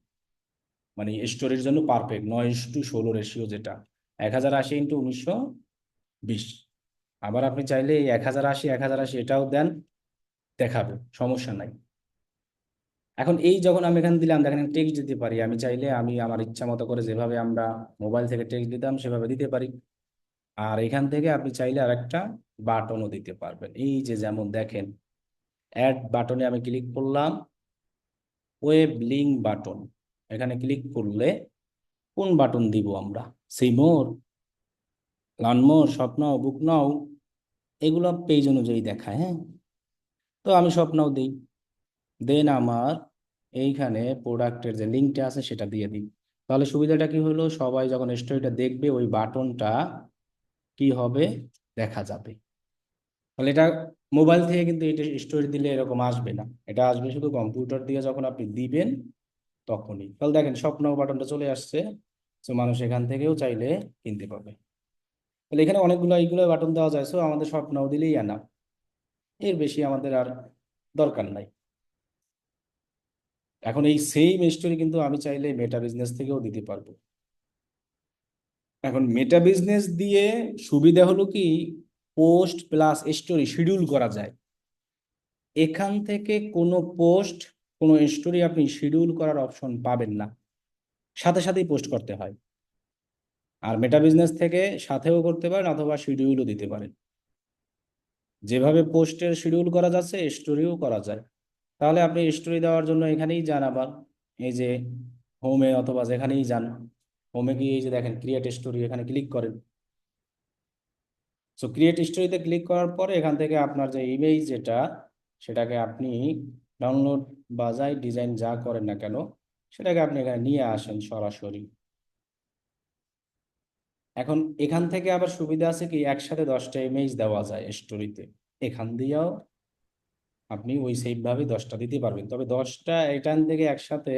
মানে স্টোরির জন্য পারফেক্ট 9:16 রেশিও, যেটা 1080x1920। আবার আপনি চাইলে এই 1080 এটাও দেন, দেখাবে, সমস্যা নাই। এখন এই যখন আমি এখানে দিলাম, দেখেন টেক্সট দিতে পারি, আমি চাইলে আমি আমার ইচ্ছা মতো করে যেভাবে আমরা মোবাইল থেকে টেক্সট দিতাম সেভাবে দিতে পারি। আর এখান থেকে আপনি চাইলে আরেকটা বাটনও দিতে পারবেন, এই যে যেমন দেখেন, অ্যাড বাটনে আমি ক্লিক করলাম, ওয়েব লিঙ্ক বাটন, এখানে ক্লিক করলে কোন বাটন দিব আমরা, সেই মোর, লার্ন মোর, শপ নাও, বুক নাও, এগুলো পেজ অনুযায়ী দেখায়, হ্যাঁ। তো আমি শপ নাও দিই, দেন আমার এইখানে প্রোডাক্টের যে লিঙ্কটা আছে সেটা দিয়ে দিই। তাহলে সুবিধাটা কি হলো, সবাই যখন স্টোরিটা দেখবে ওই বাটনটা কি হবে, দেখা যাবে। তাহলে এটা মোবাইল থেকে কিন্তু এটা স্টোরি দিলে এরকম আসবে না, এটা আসবে শুধু কম্পিউটার দিয়ে যখন আপনি দিবেন তখনই। তাহলে দেখেন স্বপ্ন বাটনটা চলে আসছে, তো মানুষ এখান থেকেও চাইলে কিনতে পারবে। তাহলে এখানে অনেকগুলো এইগুলো বাটন দেওয়া যায়, সো আমাদের স্বপ্নও দিলেই আনা, এর বেশি আমাদের আর দরকার নাই। এখন এই সেম স্টোরি কিন্তু আমি চাইলে মেটা বিজনেস থেকেও দিতে পারবো। এখন মেটা বিজনেস দিয়ে সুবিধা হলো কি, পোস্ট প্লাস স্টোরি শিডিউল করা যায়। এখান থেকে কোনো পোস্ট, কোনো স্টোরি আপনি শিডিউল করার অপশন পাবেন না, সাথে সাথেই পোস্ট করতে হয়। আর মেটা বিজনেস থেকে সাথেও করতে পারেন অথবা শিডিউলও দিতে পারেন। যেভাবে পোস্টের শিডিউল করা যাচ্ছে স্টোরিও করা যায়। তাহলে আপনি স্টোরি দেওয়ার জন্য এখানেই যান, আবার এই যে হোমে অথবা যেখানেই যান, হোমে গিয়ে এই যে দেখেন ক্রিয়েট স্টোরি, এখানে ক্লিক করেন। সো ক্রিয়েট স্টোরিতে ক্লিক করার পরে এখান থেকে আপনার যে ইমেজ যেটা, সেটাকে আপনি ডাউনলোড বা যাই ডিজাইন যা করেন না কেন, সেটাকে আপনি এখানে নিয়ে আসেন সরাসরি। এখন এখান থেকে আবার সুবিধা আছে কি, একসাথে 10টা ইমেজ দেওয়া যায় স্টোরিতে। এখান দিয়েও আপনি ওই সেম ভাবে 10টা দিতে পারবেন, তবে 10টা এখান থেকে একসাথে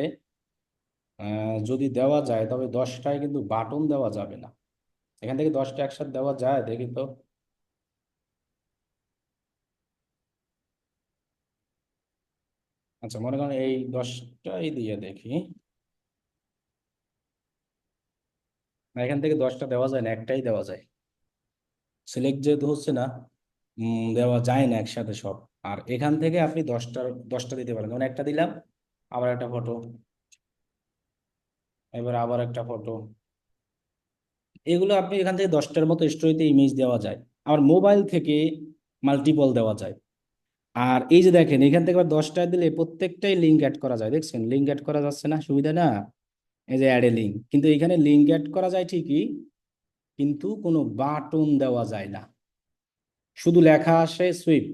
যদি দেওয়া যায়, তবে 10টায় কিন্তু বাটন দেওয়া যাবে না। এখান থেকে 10টা একসাথে দেওয়া যায় দেখি তো। আচ্ছা, মনে করেন এই 10টাই দিয়ে দেখি। না, এখান থেকে 10টা দেওয়া যায় না, একটাই দেওয়া যায়। সিলেক্ট যেহেতু হচ্ছে না, দেওয়া যায় না একসাথে সব। আর এখান থেকে আপনি 10টা দিতে পারেন, যেমন একটা দিলাম, আবার একটা ফটো, এবার আবার একটা ফটো। এগুলো আপনি এখান থেকে 10টার মতো স্টোরিতে ইমেজ দেওয়া যায়। আবার মোবাইল থেকে মাল্টিপল দেওয়া যায়। আর এই যে দেখেন, এখান থেকে আবার 10টা দিলে প্রত্যেকটাই লিঙ্ক অ্যাড করা যায়, দেখছেন লিঙ্ক অ্যাড করা যাচ্ছে না, সুবিধা না? এই যে অ্যাড এ লিঙ্ক, কিন্তু এখানে লিঙ্ক অ্যাড করা যায় ঠিকই, কিন্তু কোনো বাটন দেওয়া যায় না, শুধু লেখা আসে সুইপ,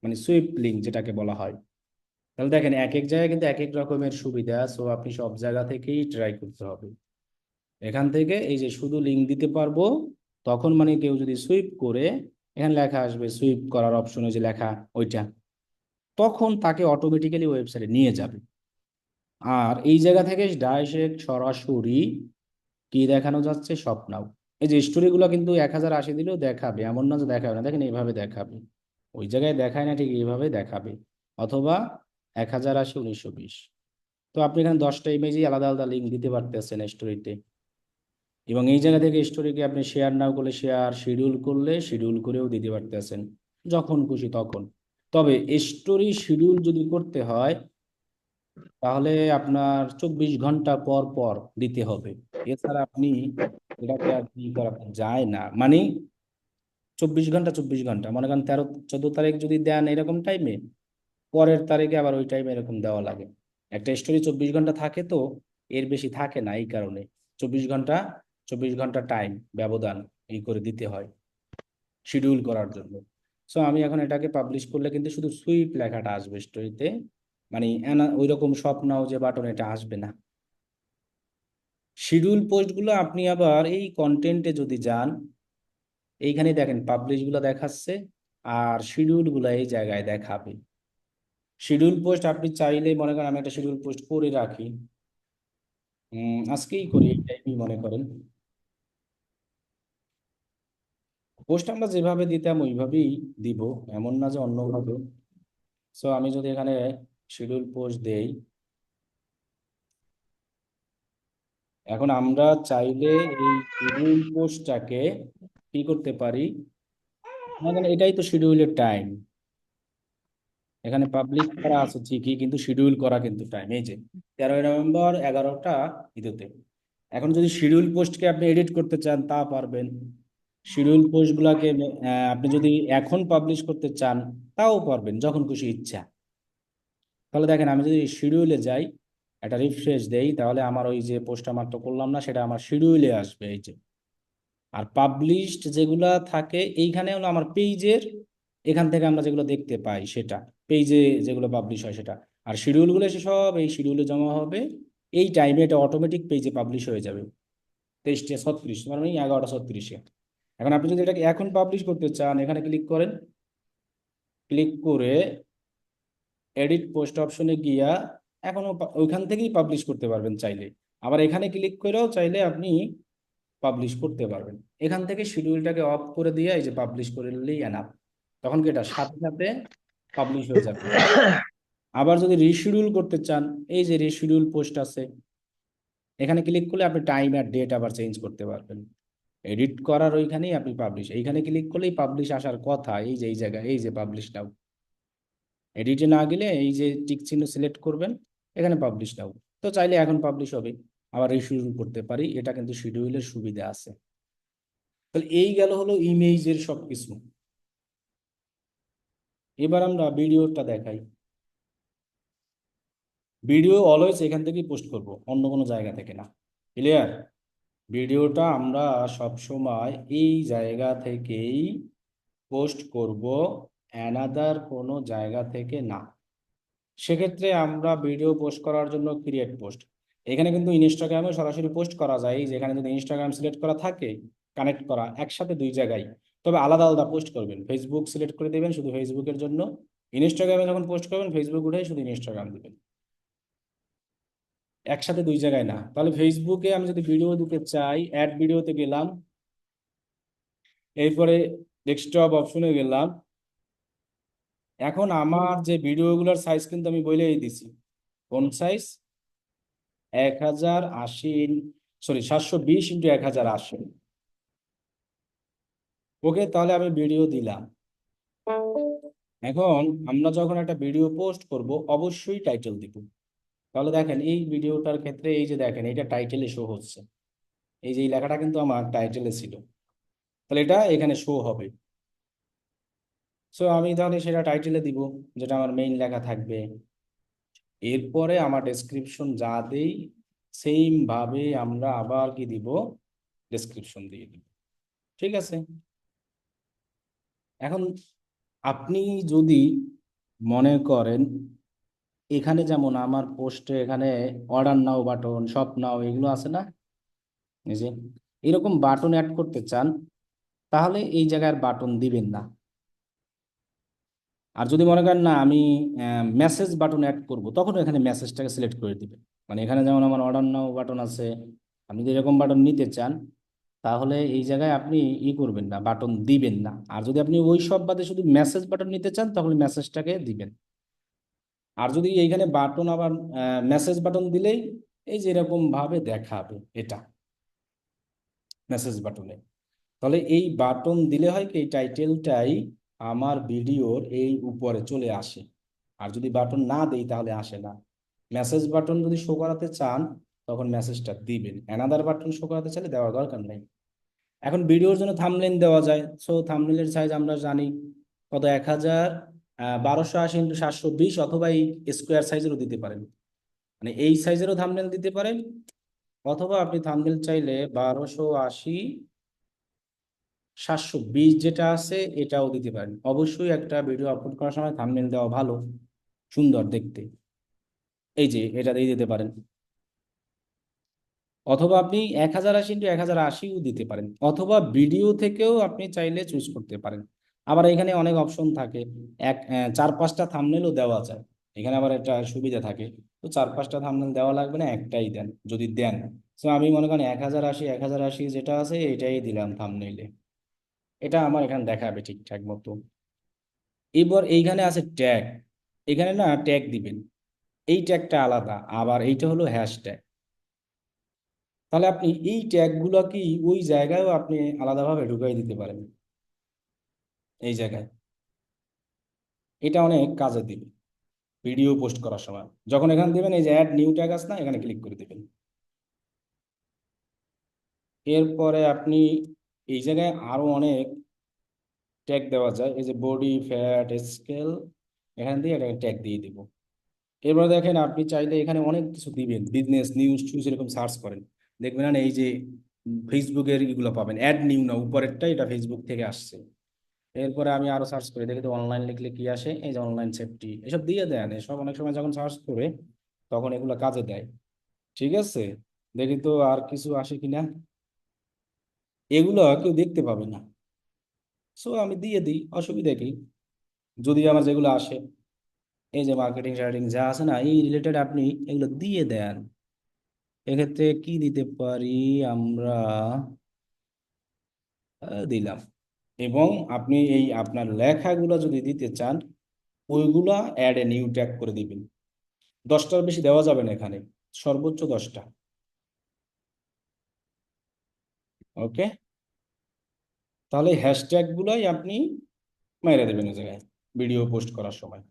মানে সুইপ লিঙ্ক যেটাকে বলা হয়। তাহলে দেখেন এক এক জায়গায় কিন্তু এক এক রকমের সুবিধা, সো আপনি সব জায়গা থেকেই ট্রাই করতে হবে। এখান থেকে এই যে শুধু লিঙ্ক দিতে পারবো, তখন মানে কেউ যদি সুইপ করে, এখানে লেখা আসবে সুইপ করার অপশনে যে লেখা ওইটা, তখন তাকে অটোমেটিক্যালি ওয়েবসাইটে নিয়ে যাবে। আর এই জায়গা থেকে ডাইরেক্ট সরাসরি কি দেখানো যাচ্ছে, স্বপ্নাও। এই যে স্টোরিগুলো কিন্তু 1080 দিলেও দেখাবে, এমন না যে দেখাবে না, দেখেন এইভাবে দেখাবে। ওই জায়গায় দেখায় না, ঠিক এইভাবে দেখাবে। অথবা 1080 1920। তো আপনি এখানে 10টা ইমেজই আলাদা আলাদা লিঙ্ক দিতে পারতেছেন স্টোরিতে। এবং এই জায়গা থেকে স্টোরিকে আপনি শেয়ার নাও করলে শেয়ার, শিডিউল করলে শিডিউল করেও দিতে পারতেছেন, যখন খুশি তখন। তবে স্টোরি শিডিউল যদি করতে হয়, তাহলে আপনার 24 ঘন্টা পর পর দিতে হবে। এছাড়া আপনি এটাকে আর কি করা যায় না, মানে 24 ঘন্টা 24 ঘন্টা, মনে করেন 13 14 তারিখ যদি দেন এরকম টাইমে, পরের তারিখে আবার ওই টাইমে এরকম দেওয়া লাগে। একটা স্টোরি 24 ঘন্টা থাকে তো, এর বেশি থাকে না, এই কারণে 24 ঘন্টা 24 ঘন্টা টাইম ব্যবধান এই করে দিতে হয় শিডিউল করার জন্য। সো আমি এখন এটাকে পাবলিশ করলে কিন্তু শুধু সুইপ লেখাটা আসবে স্টোরিতে, মানে ওই রকম স্বপ্নাও যে বাটন এটা আসবে না। শিডিউল পোস্টগুলো আপনি আবার এই কন্টেন্টে যদি যান, এইখানে দেখেন পাবলিশ গুলো দেখাচ্ছে, আর শিডিউল গুলো এই জায়গায় দেখাবে। শিডিউল পোস্ট আপনি চাইলে, মনে করেন আমি একটা শিডিউল পোস্ট করে রাখি, আজকেই করি এই টাইপই মনে করেন। পোস্ট আমরা যেভাবে দিতাম ওইভাবেই দিব, এমন না যে অন্যভাবে। সো আমি যদি এখানে শিডিউল পোস্ট দেই, এখন আমরা চাইলে এই শিডিউল পোস্টটাকে কি করতে পারি, মনে করেন এটাই তো শিডিউলের টাইম, এখানে পাবলিক করা আছে ঠিকই, কিন্তু শিডিউল করা কিন্তু টাইম এই যে 13ই নভেম্বর 11টা ইদুতে। এখন যদি শিডিউল পোস্টকে আপনি এডিট করতে চান তা পারবেন। শিডিউল পোস্টগুলোকে আপনি যদি এখন পাবলিশ করতে চান তাও পারবেন, যখন খুশি ইচ্ছা। তাহলে দেখেন আমি যদি শিডিউলে যাই, একটা রিফ্রেশ দেই, তাহলে আমার ওই যে পোস্টটা মাত্র করলাম না, সেটা আমার শিডিউলে আসবে এই যে। আর পাবলিশড যেগুলা থাকে এইখানে হলো আমার পেজের, এখান থেকে আমরা যেগুলো দেখতে পাই সেটা, পেজে যেগুলো পাবলিশ হয় সেটা। আর শিডিউলগুলো এসে সব এই শিডিউলে জমা হবে, এই টাইমে এটা অটোমেটিক পেজে পাবলিশ হয়ে যাবে 23টা 36, মানে 11টা 36-এ। এখন আপনি যদি এটাকে এখন পাবলিশ করতে চান, এখানে ক্লিক করেন, ক্লিক করে এডিট পোস্ট অপশনে গিয়া এখনো ওইখান থেকেই পাবলিশ করতে পারবেন চাইলে। আবার এখানে ক্লিক করেও চাইলে আপনি পাবলিশ করতে পারবেন। এখান থেকে শিডিউলটাকে অফ করে দিয়ে এই যে পাবলিশ করে নিলেই এনাফ, তখন কি এটা সাথে সাথে পাবলিশ হয়ে যাবে। আবার যদি রিশিডিউল করতে চান, এই যে রিশিডিউল পোস্ট আছে, এখানে ক্লিক করলে আপনি টাইম আর ডেট আবার চেঞ্জ করতে পারবেন। এডিট করার ওইখানেই আপনি পাবলিশ, এইখানে ক্লিক করলেই পাবলিশ আসার কথা, এই যে এই জায়গায় এই যে পাবলিশ নাও। এডিটে না গেলে এই যে টিক চিহ্ন সিলেক্ট করবেন, এখানে পাবলিশ নাও। তো চাইলে এখন পাবলিশ হবে, আবার রিশিডিউল করতে পারি, এটা কিন্তু শিডিউলের সুবিধা আছে। তাহলে এই গেল হলো ইমেজের সবকিছু। এবার আমরা ভিডিওটা দেখাই। ভিডিও অলওয়েজ এখান থেকেই পোস্ট করব, অন্য কোনো জায়গা থেকে না। ক্লিয়ার? ভিডিওটা আমরা সব সময় এই জায়গা থেকেই পোস্ট করব, অ্যানাদার কোনো জায়গা থেকে না। সেক্ষেত্রে আমরা ভিডিও পোস্ট করার জন্য ক্রিয়েট পোস্ট, এখানে কিন্তু ইনস্টাগ্রামে সরাসরি পোস্ট করা যায়, যেখানে যদি ইনস্টাগ্রাম সিলেক্ট করা থাকে, কানেক্ট করা, একসাথে দুই জায়গায়, তবে আলাদা আলাদা পোস্ট করবেন। ফেসবুক সিলেক্ট করে দেবেন শুধু ফেসবুকের জন্য, ইনস্টাগ্রামে যখন পোস্ট করবেন ফেসবুক উঠে শুধু ইনস্টাগ্রাম দিবেন, একসাথে দুই জায়গায় না। তাহলে ফেসবুকে আমি যদি ভিডিও দিতে চাই, অ্যাড ভিডিওতে গেলাম, এরপরে ডেস্কটপ অপশনে গেলাম। এখন আমার যে ভিডিওগুলোর সাইজ কিন্তু আমি বলেই দিছি, কোন সাইজ, 1080, সরি 720x1080। ওকে, তাহলে আমি ভিডিও দিলাম। এখন আমরা যখন একটা ভিডিও পোস্ট করব অবশ্যই টাইটেল দিব। তাহলে দেখেন এই ভিডিওটার ক্ষেত্রে এই যে দেখেন এটা টাইটেলে শো হচ্ছে, এই যে এই লেখাটা কিন্তু আমার টাইটেলে ছিল, তাহলে এটা এখানে শো হবে। সো আমি তাহলে সেটা টাইটেলে দিব, যেটা আমার মেইন লেখা থাকবে। এরপরে আমার ডেসক্রিপশন যা দেই সেম ভাবে আমরা আবার কি দিব, ডেসক্রিপশন দিয়ে দিব। ঠিক আছে। এখন আপনি যদি মনে করেন এখানে যেমন আমার পোস্টে এখানে অর্ডার নাও বাটন, শপ নাও এগুলো আছে না, এই যে এরকম বাটন অ্যাড করতে চান, তাহলে এই জায়গায় বাটন দিবেন না। আর যদি মনে করেন না আমি মেসেজ বাটন অ্যাড করব, তখন এখানে মেসেজটাকে সিলেক্ট করে দিবেন। মানে এখানে যেমন আমার অর্ডার নাও বাটন আছে, আপনি যদি এরকম বাটন নিতে চান তাহলে এই জায়গায় আপনি করবেন না, বাটন দিবেন না। আর যদি আপনি ওই সব বাদে শুধু মেসেজ বাটন নিতে চান তাহলে মেসেজটাকে দিবেন। আর যদি এইখানে বাটন আবার মেসেজ বাটন দিলেই এই যে এরকম ভাবে দেখাবে এটা মেসেজ বাটনে। তাহলে এই বাটন দিলে হয় কি, এই টাইটেলটাই আমার ভিডিওর এই উপরে চলে আসে। আর যদি বাটন না দেই তাহলে আসে না। মেসেজ বাটন যদি শো করাতে চান তখন মেসেজটা দিবেন, অ্যানাদার বাটন শো করাতে চাইলে দেওয়ার দরকার নেই। এখন ভিডিওর জন্য থাম্বনেইল দেওয়া যায়, সো থাম্বনেইলের সাইজ আমরা জানি কত, 1280x720, অথবা এই স্কোয়ার সাইজেরও দিতে পারেন, মানে এই সাইজেরও থাম্বনেইল দিতে পারেন, অথবা আপনি থাম্বনেইল চাইলে 1280x720 যেটা আছে এটাও দিতে পারেন। অবশ্যই একটা ভিডিও আপলোড করার সময় থাম্বনেইল দেওয়া ভালো, সুন্দর দেখতে, এই যে এটা দিয়ে দিতে পারেন। অথবা আপনি 1080x1080ও দিতে পারেন, অথবা ভিডিও থেকেও আপনি চাইলে চুজ করতে পারেন। আবার এখানে অনেক অপশন থাকে, 4-5টা থাম্বনেলও দেওয়া যায়। এখানে আবার একটা সুবিধা থাকে, তো 4-5টা থাম্বনেল দেওয়া লাগবে না, একটাই দেন যদি দেন। তো আমি মনে করেন 1080x1080 যেটা আছে এটাই দিলাম থাম্বনেইলে, এটা আমার এখানে দেখাবে ঠিকঠাক মতো। এবার এইখানে আছে ট্যাগ, এখানে না ট্যাগ দিবেন, এই ট্যাগটা আলাদা, আবার এইটা হলো হ্যাশট্যাগ। তাহলে আপনি এই ট্যাগগুলো কি ওই জায়গায়ও আপনি আলাদাভাবে ঢুকাই দিতে পারেন, এই জায়গায়। এটা অনেক কাজে দিবে ভিডিও পোস্ট করার সময়। যখন এখানে দিবেন এই যে অ্যাড নিউ ট্যাগ আছে না, এখানে ক্লিক করে দিবেন। এরপরে আপনি এই জায়গায় আরো অনেক ট্যাগ দেওয়া যায়, এই যে বডি ফ্যাট স্কেল, এখান দিয়ে একটা ট্যাগ দিয়ে দিব। এরপরে দেখেন আপনি চাইলে এখানে অনেক কিছু দিবেন, বিজনেস নিউজ টিউজ এরকম সার্চ করেন, দেখবেন না এই যে ফেসবুকের এগুলো পাবেন, অ্যাড নিউ না উপরেরটা, এটা ফেসবুক থেকে আসছে। এরপরে আমি আরো সার্চ করি, দেখি তো অনলাইন লিখলে কি আসে, এই যে অনলাইন সেফটি এসব দিয়ে দেন। এসব অনেক সময় যখন সার্চ করে তখন এগুলো কাজে দেয়। ঠিক আছে, দেখি তো আর কিছু আসে কিনা, এগুলো কেউ দেখতে পাবে না, সো আমি দিয়ে দিই, অসুবিধা কি যদি আমার যেগুলো আসে। এই যে মার্কেটিং শার্টিং যা আছে না এই রিলেটেড আপনি এগুলো দিয়ে দেন। এক্ষেত্রে কি দিতে পারি আমরা, দিলাম। এবং আপনি এই আপনার লেখাগুলো যদি দিতে চান ওইগুলা অ্যাড এ নিউ ট্যাগ করে দিবেন। 10টার বেশি দেওয়া যাবে না এখানে, সর্বোচ্চ 10টা। ওকে, তাহলে হ্যাশট্যাগ গুলাই আপনি মেরে দেবেন এই জায়গায় ভিডিও পোস্ট করার সময়।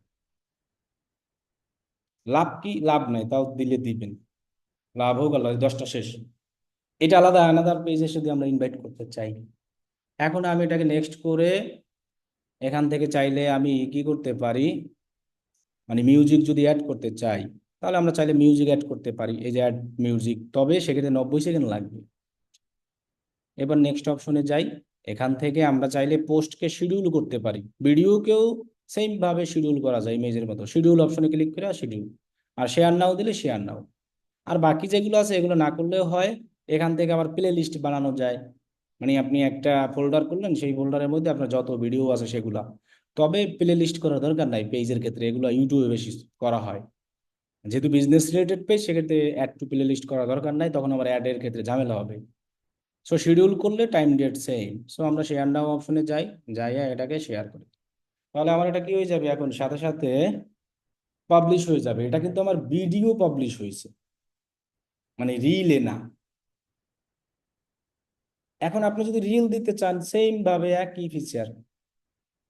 লাভ কি, লাভ নাই, তাও দিলে দিবেন, লাভ হোক আল্লাহ, 10টা শেষ। এটা আলাদা আনাদার পেজে যদি আমরা ইনভাইট করতে চাই। এখন আমি এটাকে নেক্সট করে এখান থেকে চাইলে আমি কি করতে পারি, মানে মিউজিক যদি অ্যাড করতে চাই তাহলে আমরা চাইলে মিউজিক অ্যাড করতে পারি, এই যে অ্যাড মিউজিক, তবে সেক্ষেত্রে 90 সেকেন্ড লাগবে। এবার নেক্সট অপশনে যাই, এখান থেকে আমরা চাইলে পোস্টকে শিডিউল করতে পারি, ভিডিওকেও সেম ভাবে শিডিউল করা যায় ইমেজের মতো, শিডিউল অপশনে ক্লিক করে শিডিউল, আর শেয়ার নাও দিলে শেয়ার নাও। আর বাকি যেগুলো আছে এগুলো না করলেও হয়, এখান থেকে আবার প্লে লিস্ট বানানো যায়। মানে আপনি একটা ফোল্ডার করলেন, সেই ফোল্ডারের মধ্যে আপনার যত ভিডিও আছে সেগুলা। তবে প্লে লিস্ট করার দরকার নাই পেজের ক্ষেত্রে, এগুলো ইউটিউবে বেশি করা হয়। যেহেতু বিজনেস রিলেটেড পেজ, সেক্ষেত্রে অ্যাড টু প্লে লিস্ট করার দরকার নাই, তখন আবার অ্যাডের ক্ষেত্রে ঝামেলা হবে। সো শিডিউল করলে টাইম ডেট সেম। সো আমরা শেয়ার নাও অপশনে যাই, যাইয়া এটাকে শেয়ার করি। তাহলে আমার এটা কি হয়ে যাবে এখন, সাথে সাথে পাবলিশ হয়ে যাবে। এটা কিন্তু আমার ভিডিও পাবলিশ হয়েছে, মানে রিলে না। এখন আপনি যদি রিল দিতে চান, সেম ভাবে একই ফিচার,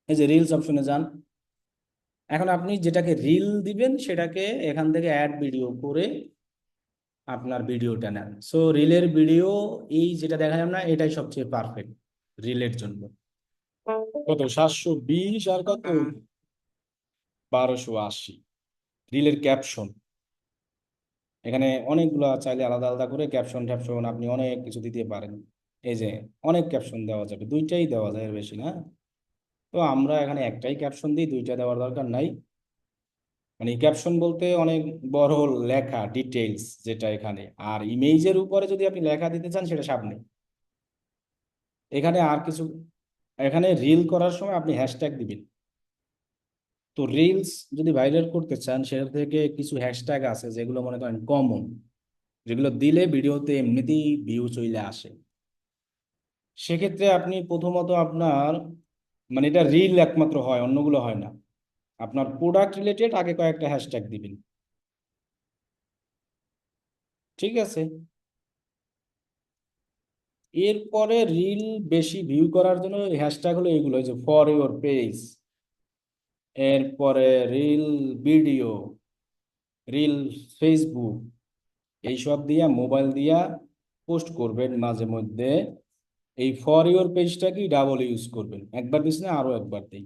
এই যে রিলস অপশনে যান। এখন আপনি যেটাকে রিল দিবেন সেটাকে এখান থেকে অ্যাড ভিডিও করে আপনার ভিডিওটা নেন। সো রিলের ভিডিও, এই যেটা দেখালাম না, এটাই সবচেয়ে পারফেক্ট রিলের জন্য। কত, 720 আর কত, 1280। রিলের ক্যাপশন, এখানে অনেকগুলো চাইলে আলাদা আলাদা করে ক্যাপশন ট্যাপশন আপনি অনেক কিছু দিতে পারেন। এই যে অনেক ক্যাপশন দেওয়া যাবে, দুইটাই দেওয়া যায়, এর বেশি না। তো আমরা এখানে একটাই ক্যাপশন দিই, দুইটা দেওয়ার দরকার নাই। মানে ক্যাপশন বলতে অনেক বড় লেখা ডিটেইলস যেটা এখানে। আর ইমেজের উপরে যদি আপনি লেখা দিতে চান, সেটা সামনে। এখানে আর কিছু, এখানে রিল করার সময় আপনি হ্যাশট্যাগ দিবেন। তো রিলস যদি ভাইরাল করতে চান, সেটা থেকে কিছু হ্যাশট্যাগ আছে যেগুলো মনে করেন কমন, যেগুলো দিলে ভিডিওতে এমনিতেই ভিউ চলে আসে। সেক্ষেত্রে আপনি প্রথমত আপনার, মানে এটা রিল একমাত্র হয়, অন্যগুলো হয় না। আপনার প্রোডাক্ট রিলেটেড আগে কয়েকটা হ্যাশট্যাগ দিবেন, ঠিক আছে। এরপরে রিল বেশি ভিউ করার জন্য হ্যাশট্যাগ হলো এগুলো, এই যে ফর ইউর পেজ, এরপরে রিল ভিডিও, রিল ফেসবুক, এইসব দিয়া মোবাইল দিয়া পোস্ট করবেন মাঝে মধ্যে। এই ফর ইউর পেজটা কি ডাবল ইউজ করবেন, একবার দিস না আরো একবার দিই।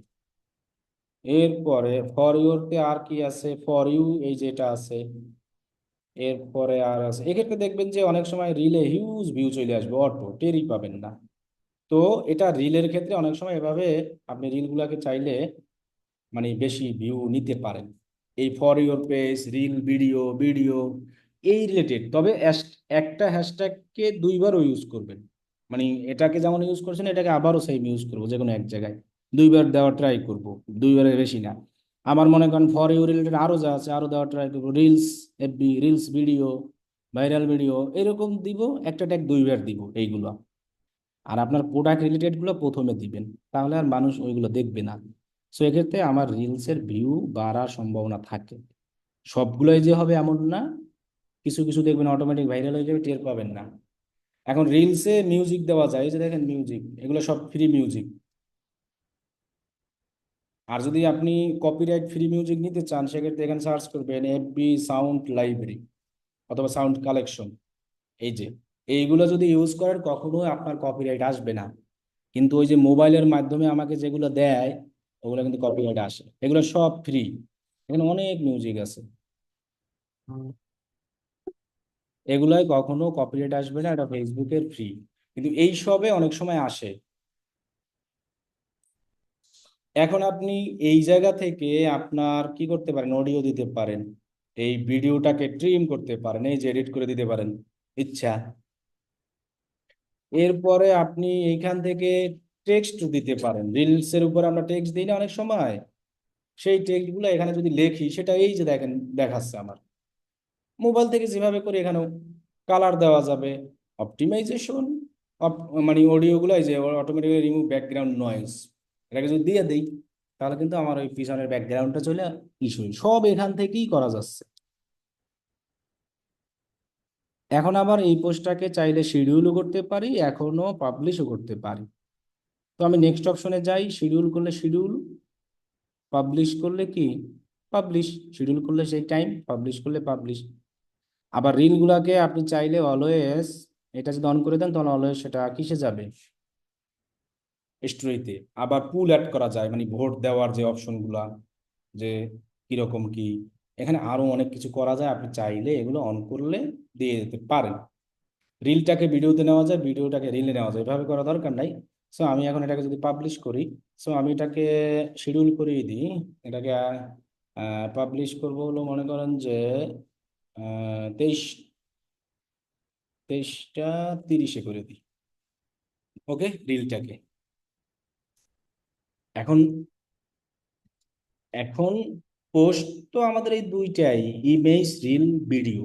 এরপরে ফর ইউরতে আর কি আছে, ফর ইউ এই যেটা আছে। এরপরে আর আছে, এক্ষেত্রে দেখবেন যে অনেক সময় রিলে হিউজ ভিউ চলে আসবে, অটো টেরই পাবেন না। তো এটা রিলের ক্ষেত্রে অনেক সময় এভাবে আপনি রিলগুলোকে চাইলে মানে বেশি ভিউ নিতে পারেন। এই for your page, reel video, video এই রিলেটেড। তবে একটা হ্যাশট্যাগকে দুইবারও ইউজ করবেন। মানে এটাকে যেমন ইউজ করছেন, এটাকে আবারও সেম ইউজ করবো, যে কোনো এক জায়গায় দুইবার দেওয়ার ট্রাই করব, দুইবারের বেশি না। আমার মনে করেন ফর ইউ রিলেটেড আরো যা আছে, আরো দেওয়ার ট্রাই করবো। Reels FB, reels video, viral video, এরকম দিব, একটা ট্যাগ দুইবার দিব এইগুলো। আর আপনার প্রোডাক্ট রিলেটেড গুলো প্রথমে দিবেন, তাহলে আর মানুষ ওইগুলো দেখবে না। সো এক্ষেত্রে আমার রিলসের ভিউ বাড়ার সম্ভাবনা থাকে। সবগুলোই যে হবে এমন না, কিছু কিছু দেখবেন অটোমেটিক ভাইরাল হয়ে যাবে, টের পাবেন না। এখন রিলসে মিউজিক দেওয়া যায়, এই যে দেখেন মিউজিক, এগুলো সব ফ্রি মিউজিক। আর যদি আপনি কপিরাইট ফ্রি মিউজিক নিতে চান, সেক্ষেত্রে এখানে সার্চ করবেন এফবি সাউন্ড লাইব্রেরি অথবা সাউন্ড কালেকশন। এই যে এইগুলো যদি ইউজ করেন, কখনো আপনার কপিরাইট আসবে না। কিন্তু ওই যে মোবাইলের মাধ্যমে আমাকে যেগুলো দেয়, ওগুলো কিন্তু কপিরাইট আসে। এগুলো সব ফ্রি, এখানে অনেক মিউজিক আছে, এগুলাই কখনো কপিরাইট আসবে না, এটা ফেসবুকের ফ্রি। কিন্তু এই সবে অনেক সময় আসে। এখন আপনি এই জায়গা থেকে আপনার কি করতে পারেন, অডিও দিতে পারেন, এই ভিডিওটাকে ট্রিম করতে পারেন, এই যে এডিট করে দিতে পারেন ইচ্ছা। এরপরে আপনি এইখান থেকে টেক্সট দিতে পারেন। রিলসের উপর আমরা টেক্সট দিই না অনেক সময়, সেই টেক্সট গুলো এখানে যদি লেখি, সেটা এই যে দেখেন দেখাচ্ছে আমার মোবাইল থেকে যেভাবে করে। এখানেও কালার দেওয়া যাবে, অপটিমাইজেশন, মানে অডিও গুলো এই যে অটোমেটিক্যালি রিমুভ ব্যাকগ্রাউন্ড নয়েজ, এটাকে যদি দিয়ে দিই, তাহলে কিন্তু আমার ওই পিছনের ব্যাকগ্রাউন্ডটা চলে ইস্যু, সব এখান থেকেই করা যাচ্ছে। এখন আবার এই পোস্টটাকে চাইলে শিডিউলও করতে পারি, এখনো পাবলিশও করতে পারি। তো আমি নেক্সট অপশনে যাই, শিডিউল করলে শিডিউল, পাবলিশ করলে কি পাবলিশ, শিডিউল করলে সেই টাইম, পাবলিশ করলে পাবলিশ। আবার রিলগুলাকে আপনি চাইলে অলওয়েজ, এটা যদি অন করে দেন, তাহলে অলওয়েজ সেটা কিসে যাবে, স্টোরিতে। আবার পুল অ্যাড করা যায়, মানে ভোট দেওয়ার যে অপশনগুলা, যে কিরকম কি, এখানে আরো অনেক কিছু করা যায়। আপনি চাইলে এগুলো অন করলে দিয়ে দিতে পারেন। রিলটাকে ভিডিওতে নেওয়া যায়, ভিডিওটাকে রিলে নেওয়া যায়, এভাবে করা দরকার নাই। সো আমি এখন এটাকে যদি পাবলিশ করি, সো আমি এটাকে শিডিউল করিয়ে দিই। এটাকে পাবলিশ করব হলো, মনে করেন যে 23, 23টা 30-এ করে দিই। ওকে, রিলটাকে এখন এখন পোস্ট তো আমাদের এই দুইটাই, ইমেজ, রিল, ভিডিও।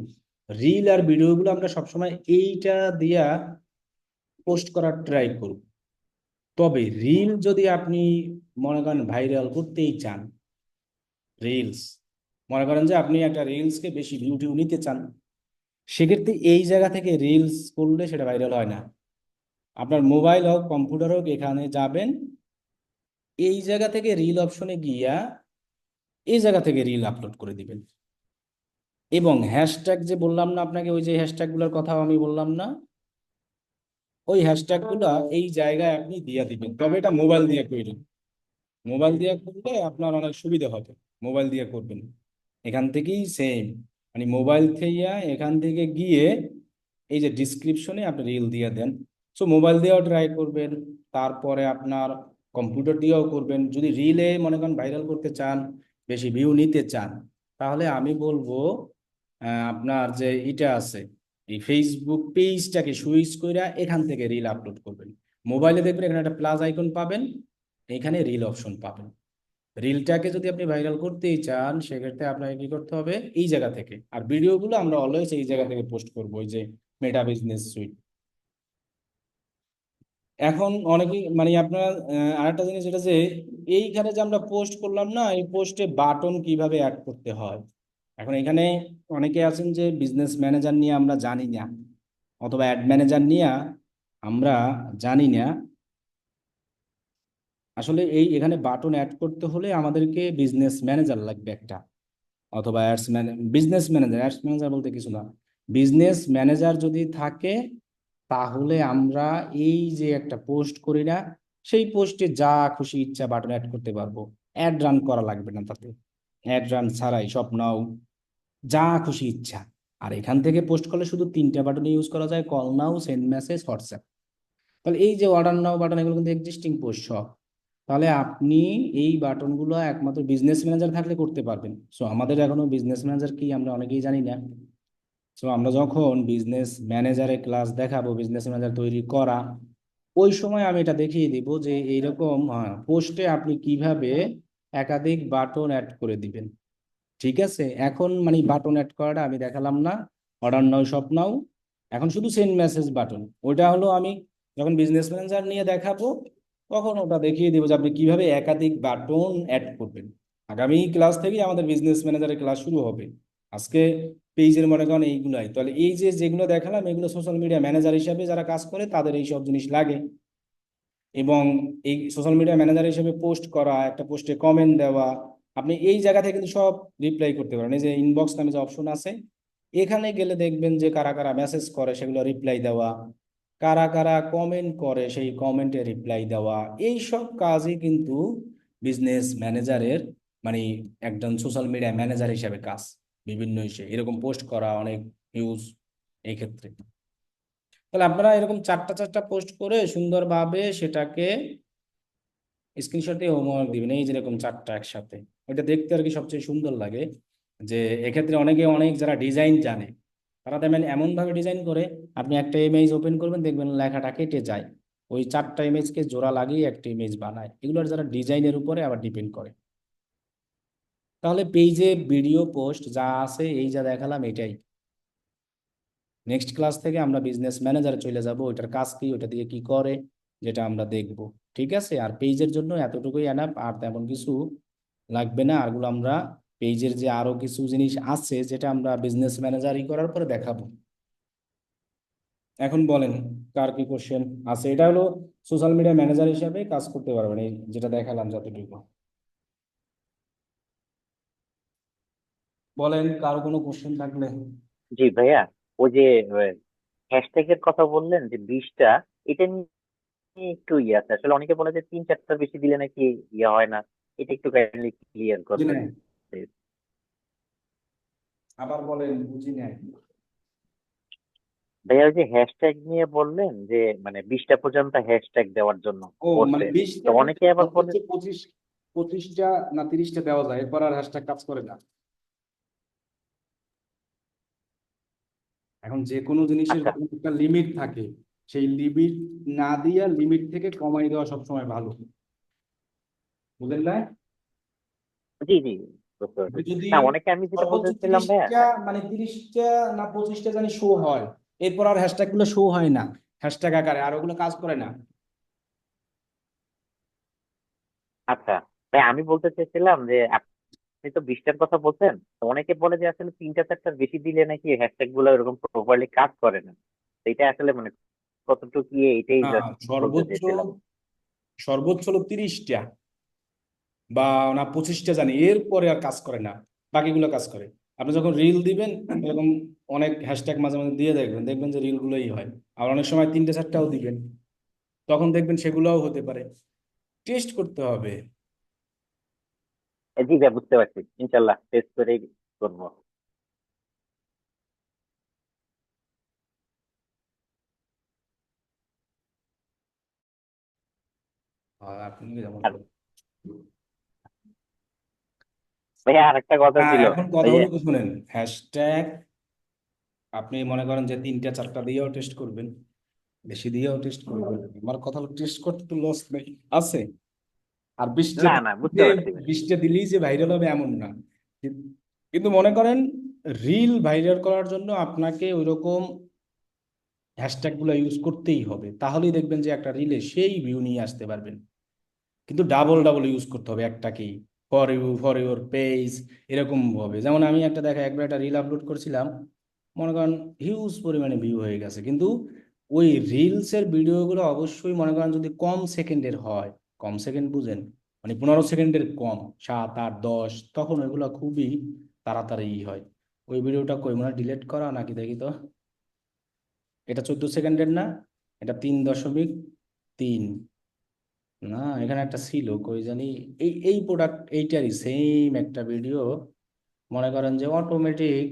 রিল আর ভিডিওগুলো আমরা সবসময় এইটা দিয়া পোস্ট করার ট্রাই করব। তবে রিল যদি আপনি মনে করেন ভাইরাল করতেই চান, রিলস মনে করেন যে আপনি একটা রিলসকে বেশি ভিউ নিতে চান, সেক্ষেত্রে এই জায়গা থেকে রিলস করলে সেটা ভাইরাল হয় না। আপনার মোবাইল হোক কম্পিউটার হোক, এখানে যাবেন, এই জায়গা থেকে রিল অপশনে গিয়া এই জায়গা থেকে রিল আপলোড করে দিবেন। এবং হ্যাশট্যাগ যে বললাম না আপনাকে, ওই যে হ্যাশট্যাগ গুলোর কথাও আমি বললাম না, ওই হ্যাশট্যাগ গুলা এই জায়গায় আপনি দিয়ে দিবেন। তবে এটা মোবাইল দিয়ে করবেন, মোবাইল দিয়ে করলে আপনার অনেক সুবিধা হবে। মোবাইল দিয়ে করবেন, এখান থেকেই সেম, মানে মোবাইল থেকে এখান থেকে গিয়ে এই যে ডিসক্রিপশনে আপনি রিল দিয়ে দেন। সো মোবাইল দিয়েও ট্রাই করবেন, তারপরে আপনার কম্পিউটার দিয়েও করবেন। যদি রিলে মনে করেন ভাইরাল করতে চান, বেশি ভিউ নিতে চান, তাহলে আমি বলবো আপনার যে এটা আছে, এই ফেসবুক পেজটাকে সুইচ করে এখান থেকে রিল আপলোড করবেন। মোবাইলে দেখবেন এখানে একটা প্লাস আইকন পাবেন, এখানে রিল অপশন পাবেন। রিলটাকে যদি আপনি ভাইরাল করতেই চান, সেক্ষেত্রে আপনাকে কি করতে হবে, এই জায়গা থেকে। আর ভিডিওগুলো আমরা অলওয়েজ এই জায়গা থেকে পোস্ট করবো, ওই যে মেটা বিজনেস সুইট। এখন অনেকেই মানে আপনার আরেকটা জিনিস, যেটা যে এইখানে যে আমরা পোস্ট করলাম না, এই পোস্টে বাটন কিভাবে অ্যাড করতে হয়। এখন এখানে অনেকে আছেন যে বিজনেস ম্যানেজার নিয়ে আমরা জানি না, অথবা অ্যাড ম্যানেজার নিয়ে আমরা জানি না। আসলে এখানে বাটন অ্যাড করতে হলে আমাদেরকে বিজনেস ম্যানেজার লাগবে একটা, অথবা ads business manager, ads manager বলতে কিছু না, বিজনেস ম্যানেজার যদি থাকে, তাহলে আমরা এই যে একটা পোস্ট করি না, সেই পোস্টে যা খুশি ইচ্ছা বাটন অ্যাড করতে পারবো। অ্যাড রান করা লাগবে না তাতে, অ্যাড রান ছাড়াই সব নাও, যা খুশি ইচ্ছা। আর এখান থেকে পোস্ট করলে শুধু তিনটা বাটন ইউজ করা যায়, call now, send message, WhatsApp. তাহলে এই যে অর্ডার নাও বাটন, এগুলো কিন্তু এক্সিস্টিং পোস্ট সব। তাহলে আপনি এই বাটনগুলো একমাত্র বিজনেস ম্যানেজার থাকলে করতে পারবেন। সো আমাদের এখনো বিজনেস ম্যানেজার কি আমরা অনেকেই জানি না। সো আমরা যখন বিজনেস ম্যানেজারে ক্লাস দেখাবো, বিজনেস ম্যানেজার তৈরি করা, ওই সময় আমি এটা দেখিয়ে দিব যে এইরকম পোস্টে আপনি কিভাবে একাধিক বাটন অ্যাড করে দিবেন। ঠিক আছে, এখন মানে বাটন অ্যাড করাটা আমি দেখালাম না, অর্ডার নাও, শপ নাও, এখন শুধু সেন্ড মেসেজ বাটন। ওইটা হলো আমি যখন বিজনেস ম্যানেজার নিয়ে দেখাবো, তখন ওটা দেখিয়ে দিব যে আপনি কিভাবে একাধিক বাটন অ্যাড করবেন। আগামী ক্লাস থেকে আমাদের বিজনেস ম্যানেজারের ক্লাস শুরু হবে। আজকে পেজের মনে করেন এইগুলাই, তাহলে এই যে যেগুলো দেখালাম, এগুলো সোশ্যাল মিডিয়া ম্যানেজার হিসাবে যারা কাজ করে তাদের এই সব জিনিস লাগে। এবং এই সোশ্যাল মিডিয়া ম্যানেজার হিসেবে পোস্ট করা, একটা পোস্টে কমেন্ট দেওয়া, আপনি এই জায়গা থেকে কিন্তু সব রিপ্লাই করতে পারেন। এই যে ইনবক্স নামে যে অপশন আছে, এখানে গেলে দেখবেন যে কারা কারা মেসেজ করে সেগুলো রিপ্লাই দেওয়া, কারা কারা কমেন্ট করে সেই কমেন্টে রিপ্লাই দেওয়া, এই সব কাজই কিন্তু বিজনেস ম্যানেজারের মানে একজন সোশ্যাল মিডিয়া ম্যানেজার হিসেবে কাজ। বিভিন্ন ইস্যু এরকম পোস্ট করা অনেক ইউজ এই ক্ষেত্রে। তাহলে আপনারা এরকম চারটা চারটা পোস্ট করে সুন্দরভাবে সেটাকে স্ক্রিনশট দিয়ে হোমওয়ার্ক দিবেন, এই যেরকম চারটা একসাথে। ওইটা দেখতে আর কি সবচেয়ে সুন্দর লাগে। যে এক্ষেত্রে অনেকে অনেক যারা ডিজাইন জানে, তারা তেমন এমন ভাবে ডিজাইন করে, আপনি একটা ইমেজ ওপেন করবেন, দেখবেন লেখাটা কেটে যায়, ওই চারটা ইমেজকে জোড়া লাগিয়ে একটা ইমেজ বানায়। এগুলোর যারা ডিজাইনের উপরে আবার ডিপেন্ড করে। তাহলে পেজে ভিডিও পোস্ট যা আছে, এই যা দেখালাম এটাই। নেক্সট ক্লাস থেকে আমরা বিজনেস ম্যানেজারে চলে যাব, ওইটার কাজ কি, ওইটা দিয়ে কি করে, যেটা আমরা দেখব। ঠিক আছে, আর পেজের জন্য এতটুকুই এনাফ, আর তেমন কিছু লাগবে না। আরগুলো আমরা পেজের যে আরো কিছু জিনিস আছে, যেটা আমরা বিজনেস ম্যানেজারই করার পরে দেখাবো। এখন বলেন, কার কি কোশ্চেন আছে? এটা হলো সোশ্যাল মিডিয়া ম্যানেজার হিসাবে কাজ করতে পারবেন, এই যেটা দেখালাম যতটুকু। বলেন কার কোনো কোশ্চেন থাকলে। জি ভাইয়া, ওই যে হ্যাশট্যাগের কথা বললেন যে 20টা, এটা নিয়ে একটু ইয়ে আছে। আসলে অনেকে বলে যে 3-4টার বেশি দিলে নাকি ইয়ে হয় না। এটা একটু কাইন্ডলি ক্লিয়ার বুঝি করবেন, নাই, please। আবার বলেন, বুঝি নাই। ভাইয়া, ওই যে হ্যাশট্যাগ নিয়ে বললেন যে মানে 20টা পর্যন্ত হ্যাশট্যাগ দেওয়ার জন্য ও মানে পোস্টে। তো 20টা কিন্তু অনেকে আবার বলে, সর্বোচ্চ 25টা না 30টা দেওয়া যায়, এরপর আর হ্যাশট্যাগ কাজ করে না। এখন যে কোনো জিনিসের আচ্ছা, একটা লিমিট থাকে। সেই লিমিট না দিয়া লিমিট থেকে কমাই দেওয়া সবসময় ভালো, বুঝলেন না? জি জি, বুঝতে পারছি। আপনি যদি না, অনেকে আমি যেটা সর্বোচ্চ বলতেছিলাম ভাইয়া। 30টা, মানে 30টা না 25টা জানি শো হয়, এরপর আর হ্যাশট্যাগ গুলো শো হয় না হ্যাশট্যাগ আকারে, আর ওগুলো কাজ করে না। আচ্ছা ভাই, আমি বলতে চাইছিলাম যে আপনি তো 20টার কথা বলছেন, তো অনেকে বলে যে আসলে 3টা 4টার বেশি দিলে নাকি হ্যাশট্যাগ গুলো এরকম প্রপারলি কাজ করে না। তো এটা আসলে মানে কতটুকু কি, এটাই না, জাস্ট বলতে সর্বোচ্চ চাইছিলাম। সর্বোচ্চ হলো 30টা বা না 25টা জানি, এরপরে আর কাজ করে না, বাকিগুলো কাজ করে। আপনি যখন রিল দিবেন এরকম অনেক হ্যাশট্যাগ মাঝে মাঝে দিয়ে দেখবেন, দেখবেন যে রিল গুলোই হয়। আর অনেক সময় 3টে 4টাও দিবেন, তখন দেখবেন সেগুলোও হতে পারে। টেস্ট করতে হবে। জি ভাই, বুঝতে পারছি, ইনশাল্লাহ টেস্ট করেই করবো। আর আপনি যেমন আর ভাইয়া আর একটা কথা হ্যাঁ, ছিল, এখন কথা ওই যে হলো কি শুনেন, হ্যাশট্যাগ আপনি মনে করেন যে 3টা 4টা দিয়েও টেস্ট করবেন, বেশি দিয়েও টেস্ট করবেন। আমার কথা হলো টেস্ট করতে তো লস নেই, আছে। আর 20টা না না, বুঝতে যে পারছি ভাই। 20টা দিলেই যে ভাইরাল হবে এমন না। কিন্তু মনে করেন রিল ভাইরাল করার জন্য আপনাকে ওইরকম হ্যাশট্যাগ গুলো ইউজ করতেই হবে, তাহলেই দেখবেন যে একটা রিলে সেই ভিউ নিয়ে আসতে পারবেন। কিন্তু ডাবল ডাবল ইউজ করতে হবে একটাকেই, for you, for your page, এরকম ভাবে। যেমন আমি একটা দেখা একবার একটা রিল আপলোড করছিলাম, মনে করেন হিউজ পরিমাণে ভিউ হয়ে গেছে, কিন্তু ওই রিলসের ভিডিওগুলো অবশ্যই মনে করেন যদি কম সেকেন্ডের হয়, কম সেকেন্ড বুঝেন, মানে 15 সেকেন্ডের কম, 7 8 10, তখন ওইগুলো খুবই তাড়াতাড়ি হয়। ওই ভিডিওটা কই মনে ডিলিট করা নাকি, দেখি তো। এটা 14 সেকেন্ডের না, এটা 3.3। না, এখানে একটা ছিল কই জানি, এই প্রোডাক্ট এইটারই সেম একটা ভিডিও, মনে করেন যে অটোমেটিক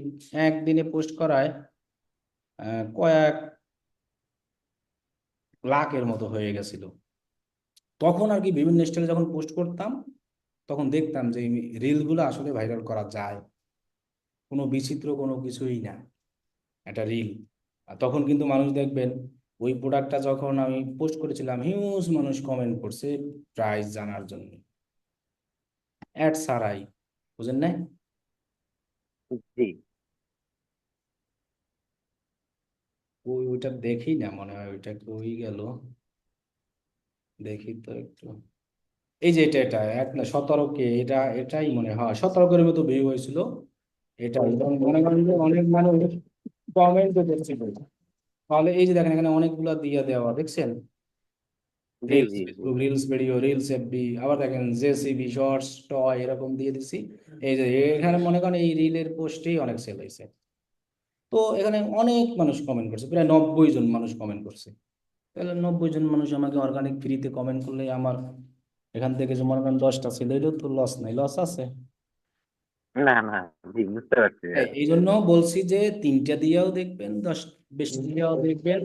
একদিনে পোস্ট করায় কয়েক লাখের মতো হয়ে গেছিল। তখন আর কি বিভিন্ন স্টাইলে যখন পোস্ট করতাম, তখন দেখতাম যে রিলগুলো আসলে ভাইরাল করা যায়, কোনো বিচিত্র কোনো কিছুই না, একটা রিল। আর তখন কিন্তু মানুষ দেখবেন, ওই প্রোডাক্টটা যখন আমি পোস্ট করেছিলাম হিউজ মানুষ কমেন্ট করছে প্রাইস জানার জন্য, অ্যাড ছাড়াই, বুঝেন না? জি, ওইটা দেখি না, মনে হয় ওইটা কই গেল, দেখি তো একটু। এই যে এটা এক না 17 কে, এটাই মনে হয় 17 মতো ভিউ হয়েছিল। এটা এবং মনে করেন যে অনেক মানুষ কমেন্টও করছিল। তাহলে এই যে দেখেন এখানে অনেকগুলা দিয়ে দেওয়া দেখছেন, জি, রিলস জি, জি, Facebook, reels video, reels FB, আবার দেখেন জেসিবি শর্টস টয় এরকম দিয়ে দিছি। এই যে এখানে মনে করেন এই রিলের পোস্টেই অনেক সেল হয়েছে। তো এখানে অনেক মানুষ কমেন্ট করছে, প্রায় 90 জন মানুষ কমেন্ট করছে। তাহলে 90 জন মানুষ আমাকে অর্গানিক ফ্রিতে কমেন্ট করলে আমার এখান থেকে যে মনে করেন 10টা ছিল, এটাও তো লস নাই, লস আছে। না না, জি বুঝতে পারছি ভাইয়া। এই জন্য বলছি যে 3টা দিয়েও দেখবেন, 10 বেশি দিয়েও দেখবেন।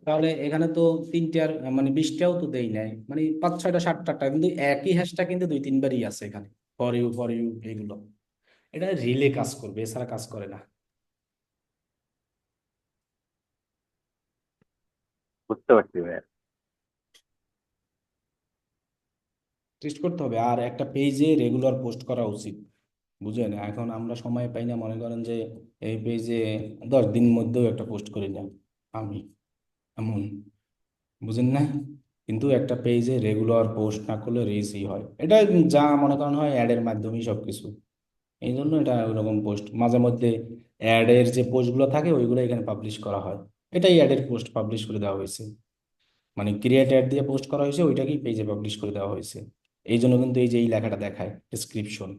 তাহলে এখানে তো 3টার মানে 20টাও তো দেই নাই, মানে 5 6টা 7টা, কিন্তু একই হ্যাশটা কিন্তু 2 3বারই আছে এখানে, ফর ইউ, ফর ইউ, এগুলো। এটা রিলে কাজ করবে, এছাড়া কাজ করে না। বুঝতে পারছি ভাইয়া। টেস্ট করতে হবে, আর একটা পেজে রেগুলার পোস্ট করা উচিত। বুঝলেন, এখন আমরা সময় পাই না, মনে করেন যে এই পেজে 10 দিন মধ্যেও একটা পোস্ট করি না আমি, এমন, বুঝেন না? কিন্তু একটা পেজে রেগুলার পোস্ট না করলে রিচই হয়, এটা যা মনে করেন হয় অ্যাডের মাধ্যমেই সবকিছু। এই জন্য এটা ওরকম পোস্ট মাঝে মধ্যে অ্যাডের যে পোস্টগুলো থাকে ওইগুলো এখানে পাবলিশ করা হয়। এটাই অ্যাডের পোস্ট পাবলিশ করে দেওয়া হয়েছে, মানে ক্রিয়েট অ্যাড দিয়ে পোস্ট করা হয়েছে, ওইটাকেই পেজে পাবলিশ করে দেওয়া হয়েছে। এই জন্য কিন্তু এই যে এই লেখাটা দেখায় ডেসক্রিপশন,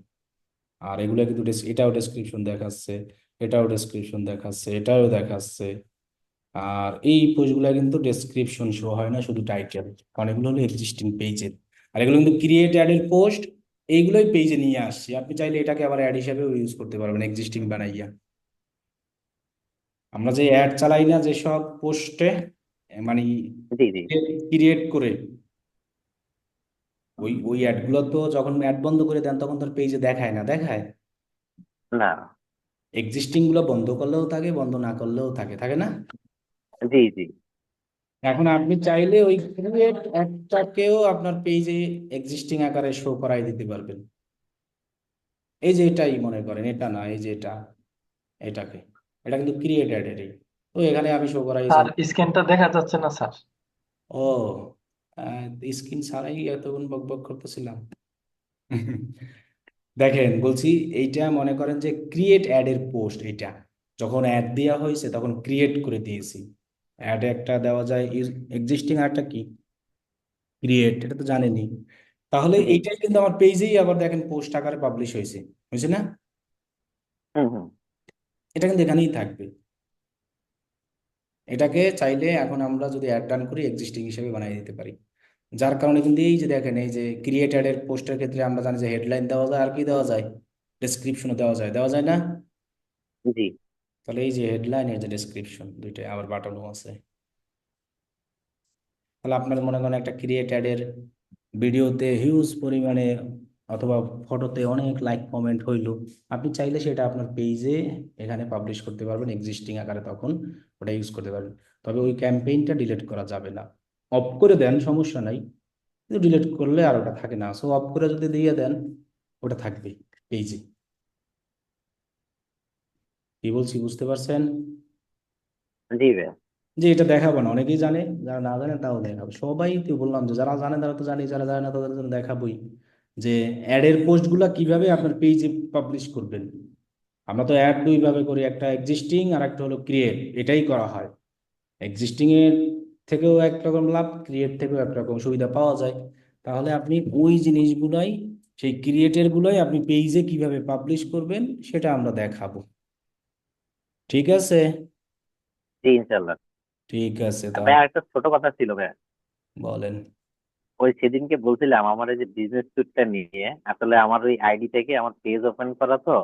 আর এগুলো কিন্তু এটাও ডেসক্রিপশন দেখাচ্ছে, এটাও ডেসক্রিপশন দেখাচ্ছে, এটাও দেখাচ্ছে। আর এই পোস্টগুলো কিন্তু ডেসক্রিপশন শো হয় না, শুধু টাইটেল, কারণ এগুলো হলো এক্সিস্টিং পেজের। আর এগুলো কিন্তু ক্রিয়েট অ্যাডের পোস্ট, এইগুলোই পেজে নিয়ে আসছি, আপনি চাইলে এটাকে আবার অ্যাড হিসাবেও ইউজ করতে পারবেন এক্সিস্টিং বানাইয়া। আমরা যে অ্যাড চালাই না যেসব পোস্টে, মানে জি জি, ক্রিয়েট করে, ওই অ্যাডগুলো তো যখন অ্যাড বন্ধ করে দেন তখন তোর পেজে দেখায় না, দেখায় না, এক্সিস্টিং গুলো বন্ধ করলেও থাকে, বন্ধ না করলেও থাকে, থাকে না? জি জি, এখন আপনি চাইলে ওই ক্রিয়েট অ্যাডটাকেও আপনার পেজে এক্সিস্টিং আকারে শো করাই দিতে পারবেন। এই যে এটাই মনে করেন, এটা না, এই যে এটাকে, এটা কিন্তু ক্রিয়েট অ্যাডেরই। তো এখানে আমি শো করাই স্যার চাই। স্ক্রিনটা দেখা যাচ্ছে না স্যার। ও, স্ক্রিন ছাড়াই এতক্ষণ বক বক করতেছিলাম। দেখেন বলছি, এইটা মনে করেন যে ক্রিয়েট অ্যাড এর পোস্ট, এইটা যখন অ্যাড দেওয়া হয়েছে তখন ক্রিয়েট করে দিয়েছি। অ্যাড একটা দেওয়া যায়, এক্সিস্টিং আরটা কি, ক্রিয়েট, এটা তো জানেনি। তাহলে জি। এইটাই কিন্তু আমার পেজেই আবার দেখেন পোস্ট আকারে পাবলিশ হয়েছে, হয়েছে না? হুম হুম। এটা কিন্তু এখানেই থাকবে। এটাকে চাইলে এখন আমরা যদি অ্যাড রান করি এক্সিস্টিং হিসেবে বানিয়ে দিতে পারি। যার কারণে কিন্তু এই যে দেখেন, এই যে ক্রিয়েটেড এর পোস্টের ক্ষেত্রে আমরা জানি যে হেডলাইন দেওয়া যায় আর কি দেওয়া যায়, ডেসক্রিপশনও দেওয়া যায় না? জি তাহলে এই যে হেডলাইন, এই যে ডেসক্রিপশন, দুইটাই আবার বাটনও আছে। তাহলে আপনার মনে করেন একটা ক্রিয়েটেড এর ভিডিওতে হিউজ পরিমাণে অথবা ফটোতে অনেক লাইক কমেন্ট হইলো, আপনি চাইলে সেটা আপনার পেজে এখানে পাবলিশ করতে পারবেন এক্সিস্টিং আকারে, তখন ওটা ইউজ করতে পারবেন। তবে ওই ক্যাম্পেইনটা ডিলিট করা যাবে না। অফ করে দেন, সমস্যা নাই, কিন্তু ডিলিট করলে আর ওটা থাকে না। সো অফ করে যদি দিয়ে দেন, ওটা থাকবে পেজে। কি বলছি বুঝতে পারছেন? জি ভাইয়া। যে এটা দেখাবো না, অনেকেই জানে, যারা না জানে তাও দেখাবো, সবাই তো বললাম যে যারা জানে তারা তো জানি, যারা জানে না তাদের জন্য দেখাবোই যে অ্যাডের পোস্ট গুলা কিভাবে আপনার পেজে পাবলিশ করবেন। আমরা তো অ্যাড দুই ভাবে করি, একটা এক্সিস্টিং আর একটা হলো ক্রিয়েট, এটাই করা হয়। এক্সিস্টিং এর থেকেও একরকম লাভ, ক্রিয়েট থেকেও একরকম সুবিধা পাওয়া যায়। তাহলে আপনি ওই জিনিসগুলাই, সেই ক্রিয়েটের গুলাই আপনি পেজে কিভাবে পাবলিশ করবেন সেটা আমরা দেখাবো। ঠিক আছে? জি ইনশাল্লাহ। ঠিক আছে আর ভাইয়া তাহলে একটা ছোট কথা ছিল ভাইয়া। বলেন। ওই সেদিনকে বলছিলাম আমার এই যে বিজনেস ট্যুরটা নিয়ে, আসলে আমার ওই আইডি থেকে আমার পেজ ওপেন করা তো,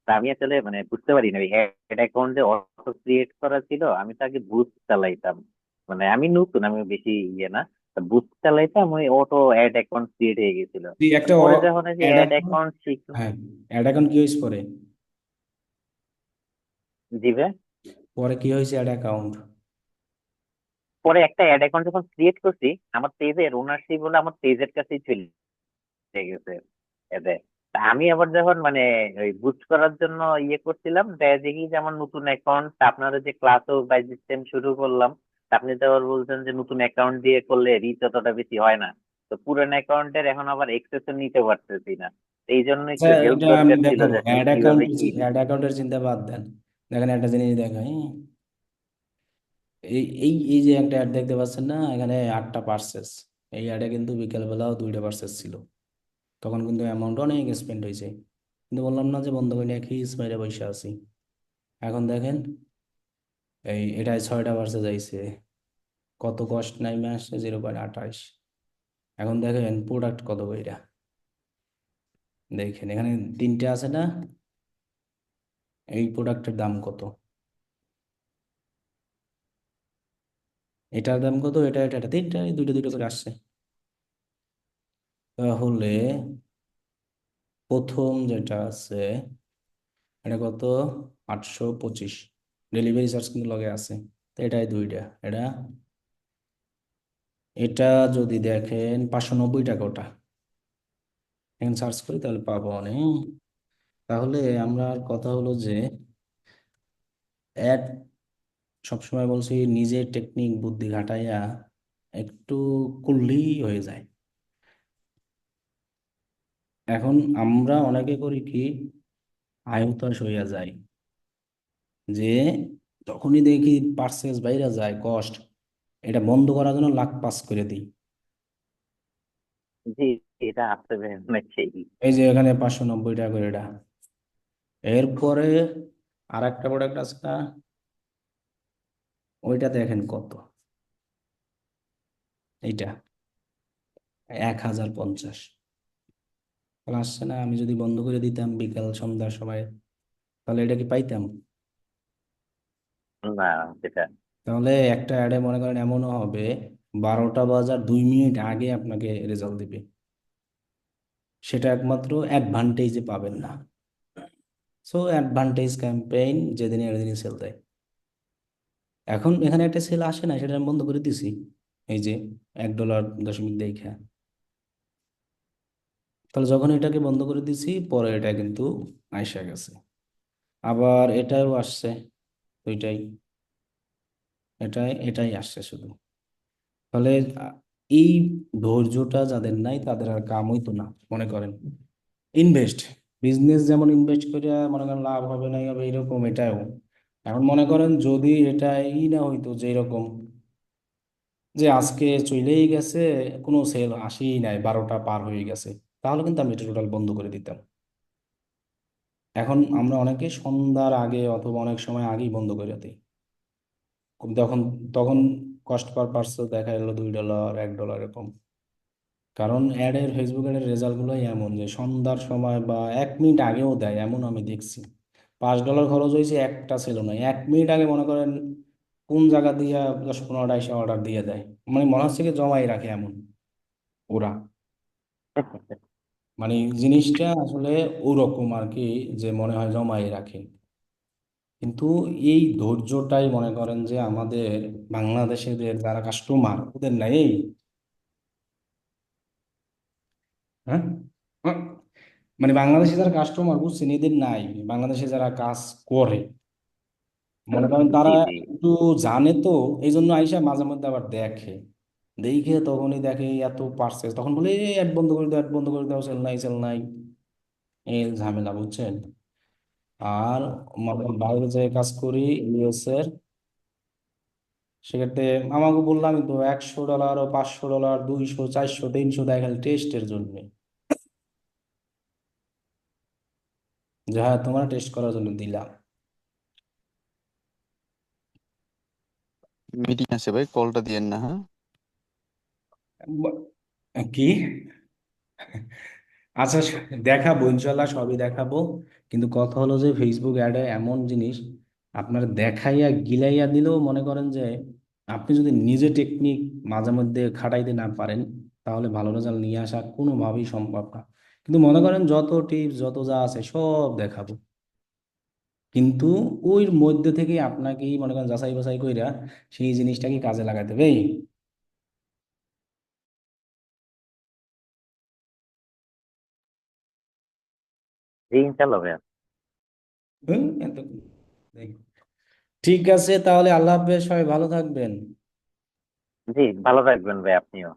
তা আমি আসলে মানে বুঝতে পারি না ওই অ্যাড অ্যাকাউন্ট যে অটো ক্রিয়েট করা ছিল। আমি তো আগে বুস্ট চালাইতাম, মানে আমি নতুন, আমি বেশি ইয়ে না। বুস্ট চালাইতাম, ওই অটো অ্যাড অ্যাকাউন্ট ক্রিয়েট হয়ে গেছিল। তুই একটা পরে যখন এই যে অ্যাড অ্যাড অ্যাকাউন্ট, অ্যাকাউন্ট শিখলাম। হ্যাঁ, অ্যাড অ্যাকাউন্ট কি হয়েছে পরে? জি ভাই। পরে কি হয়েছে অ্যাড অ্যাকাউন্ট? পরে একটা অ্যাড অ্যাকাউন্ট যখন ক্রিয়েট করছি, আমার পেজের ওনারশিপ হলো আমার পেজের কাছেই চলে গেছে এতে। তা আমি আবার যখন মানে ওই বুস্ট করার জন্য ইয়ে করছিলাম, দেখি যে আমার নতুন অ্যাকাউন্ট, আপনারা যে ক্লাস বাই সিস্টেম শুরু করলাম, তা আপনি তো আবার বলছেন যে নতুন অ্যাকাউন্ট দিয়ে করলে রিচ অতটা বেশি হয় না। তো পুরান অ্যাকাউন্টের এখন আবার এক্সেস নিতে পারতেছি না। তো এই জন্য আচ্ছা, একটু হেল্প এটা আমি দরকার ছিল দেখাবো, যে আসলে অ্যাড কিভাবে অ্যাকাউন্টের, কি। অ্যাড অ্যাকাউন্টের চিন্তা বাদ দেন। দেখেন একটা জিনিস দেখাই, এই যে একটা অ্যাড দেখতে পাচ্ছেন না, এখানে 8টা পার্সেস। এই অ্যাডে কিন্তু বিকেলবেলাও 2টা পার্সেস ছিল, তখন কিন্তু অ্যামাউন্ট অনেক স্পেন্ড হয়েছে। কিন্তু বললাম না যে বন্ধ করে নিয়ে একই স্মাইলে বসে আছি। এখন দেখেন, এটায় 6টা পার্সেস আইছে, কত কষ্ট নাইমে আসছে, 0.28। এখন দেখেন প্রোডাক্ট কত বইটা, দেখেন এখানে 3টে আছে না, এই প্রোডাক্টের দাম কত, এটার দাম কত, এটা 3টা, এই দুইটা দুইটা করে আসছে। তাহলে প্রথম যেটা আছে, এটা কত, 825, ডেলিভারি চার্জ কিন্তু লগে আছে। তো এটাই দুইটা, এটা এটা যদি দেখেন 590 টাকা ওটা, এখন সার্চ করি তাহলে পাবো অনেক। তাহলে আমরা কথা হলো যে অ্যাড, সবসময় বলছি নিজের টেকনিক বুদ্ধি খাটাইয়া একটু করলেই হয়ে যায়। এখন আমরা অনেকে করি কি, আয়তাস হইয়া যায়, যে যখনই দেখি পার্সেস বাইরে যায় কস্ট, এটা বন্ধ করার জন্য লাখ পাস করে দিই। জি, এটা আসতে অনেক সেই। এই যে এখানে 590 টাকা করে এটা। এরপরে আর একটা প্রোডাক্ট আছে না, ওইটা দেখেন কত, এইটা 1050। তাহলে আসছে না, আমি যদি বন্ধ করে দিতাম বিকাল সন্ধ্যার সময়, তাহলে এটা কি পাইতাম? না সেটা। তাহলে একটা অ্যাডে মনে করেন এমনও হবে, 12টা বাজার 2 মিনিট আগে আপনাকে রেজাল্ট দিবে, সেটা একমাত্র অ্যাডভান্টেজে পাবেন না। সো অ্যাডভান্টেজ ক্যাম্পেইন যেদিনে সেল দেয়। এখন এখানে একটা সেল আসে না, সেটা আমি বন্ধ করে দিছি। এই যে $1 দেখা, তাহলে যখন এটাকে বন্ধ করে দিছি পরে এটা কিন্তু আইসা গেছে। আবার এটাও আসছে, দুইটাই, এটাই আসছে শুধু। তাহলে আ- এই ধৈর্যটা যাদের নাই তাদের আর কাম হইতো না। মনে করেন ইনভেস্ট, বিজনেস যেমন ইনভেস্ট করে মনে করেন লাভ হবে না হবে এরকম, এটাও। এখন মনে করেন যদি এটাই না হইতো যে এরকম, যে আজকে চলেই গেছে, কোনো সেল আসেই নাই, 12টা পার হয়ে গেছে, তাহলে কিন্তু আমি এটা টোটাল বন্ধ করে দিতাম। এখন আমরা অনেকে সন্ধ্যার আগে অথবা অনেক সময় আগেই বন্ধ করে দিই। তখন তখন কস্ট পার পার্সেল দেখা গেলো $2, $1 এরকম। কারণ অ্যাডের, ফেসবুক অ্যাডের রেজাল্টগুলোই এমন যে সন্ধ্যার সময় বা 1 মিনিট আগেও দেয়, এমন আমি দেখছি। $5 খরচ হয়েছে, একটা ছিল না, 1 মিনিট আগে মনে করেন কোন জায়গা দিয়ে 10-15টা এসে অর্ডার দিয়ে দেয়। মানে মনে হচ্ছে কি জমাই রাখে এমন ওরা। মানে জিনিসটা আসলে ওরকম আর কি, যে মনে হয় জমাই রাখে। কিন্তু এই ধৈর্যটাই মনে করেন যে আমাদের বাংলাদেশের যারা কাস্টমার ওদের নাই। হ্যাঁ, হ্যাঁ? মানে বাংলাদেশে যারা কাস্টমার বুঝছেন এদের নাই, বাংলাদেশে যারা কাজ করে মনে করেন জি তারা জি। একটু জানে তো, এই জন্য আইসা মাঝে মধ্যে আবার দেখে, দেখে তখনই দেখে এত পার্সেস, তখন বলে অ্যাড বন্ধ করে দাও, অ্যাড বন্ধ করে দাও, সেল নাই, সেল নাই, এই ঝামেলা বুঝছেন। আর বাইরে যে কাজ করি ইউএস এর, সেক্ষেত্রে আমাকে বললাম তো $100, $500, 200, 400, 300 দেয় খালি টেস্টের জন্য, যে হ্যাঁ তোমার টেস্ট করার জন্য দিলাম। মিটিং আছে ভাই, কলটা দিয়েন না, হ্যাঁ। ব- কি? আচ্ছা, দেখাবো ইনশাল্লাহ, সবই দেখাবো। কিন্তু কথা হলো যে ফেসবুক অ্যাডে এমন জিনিস, আপনার দেখাইয়া গিলাইয়া দিলেও মনে করেন যে আপনি যদি নিজে টেকনিক মাঝে মধ্যে খাটাইতে না পারেন, তাহলে ভালো রেজাল্ট নিয়ে আসা কোনোভাবেই সম্ভব না। কিন্তু মনে করেন যত টিপস যত যা আছে সব দেখাবো, কিন্তু ওই মধ্যে থেকে আপনাকেই মনে করেন যাচাই বাছাই কইরা সেই জিনিসটাকে কাজে লাগাতে হবে। জি ইনশাল্লাহ ভাইয়া। হুম, ঠিক আছে তাহলে, আল্লাহ হাফেজ, সবাই ভালো থাকবেন। জি ভালো থাকবেন ভাই আপনিও।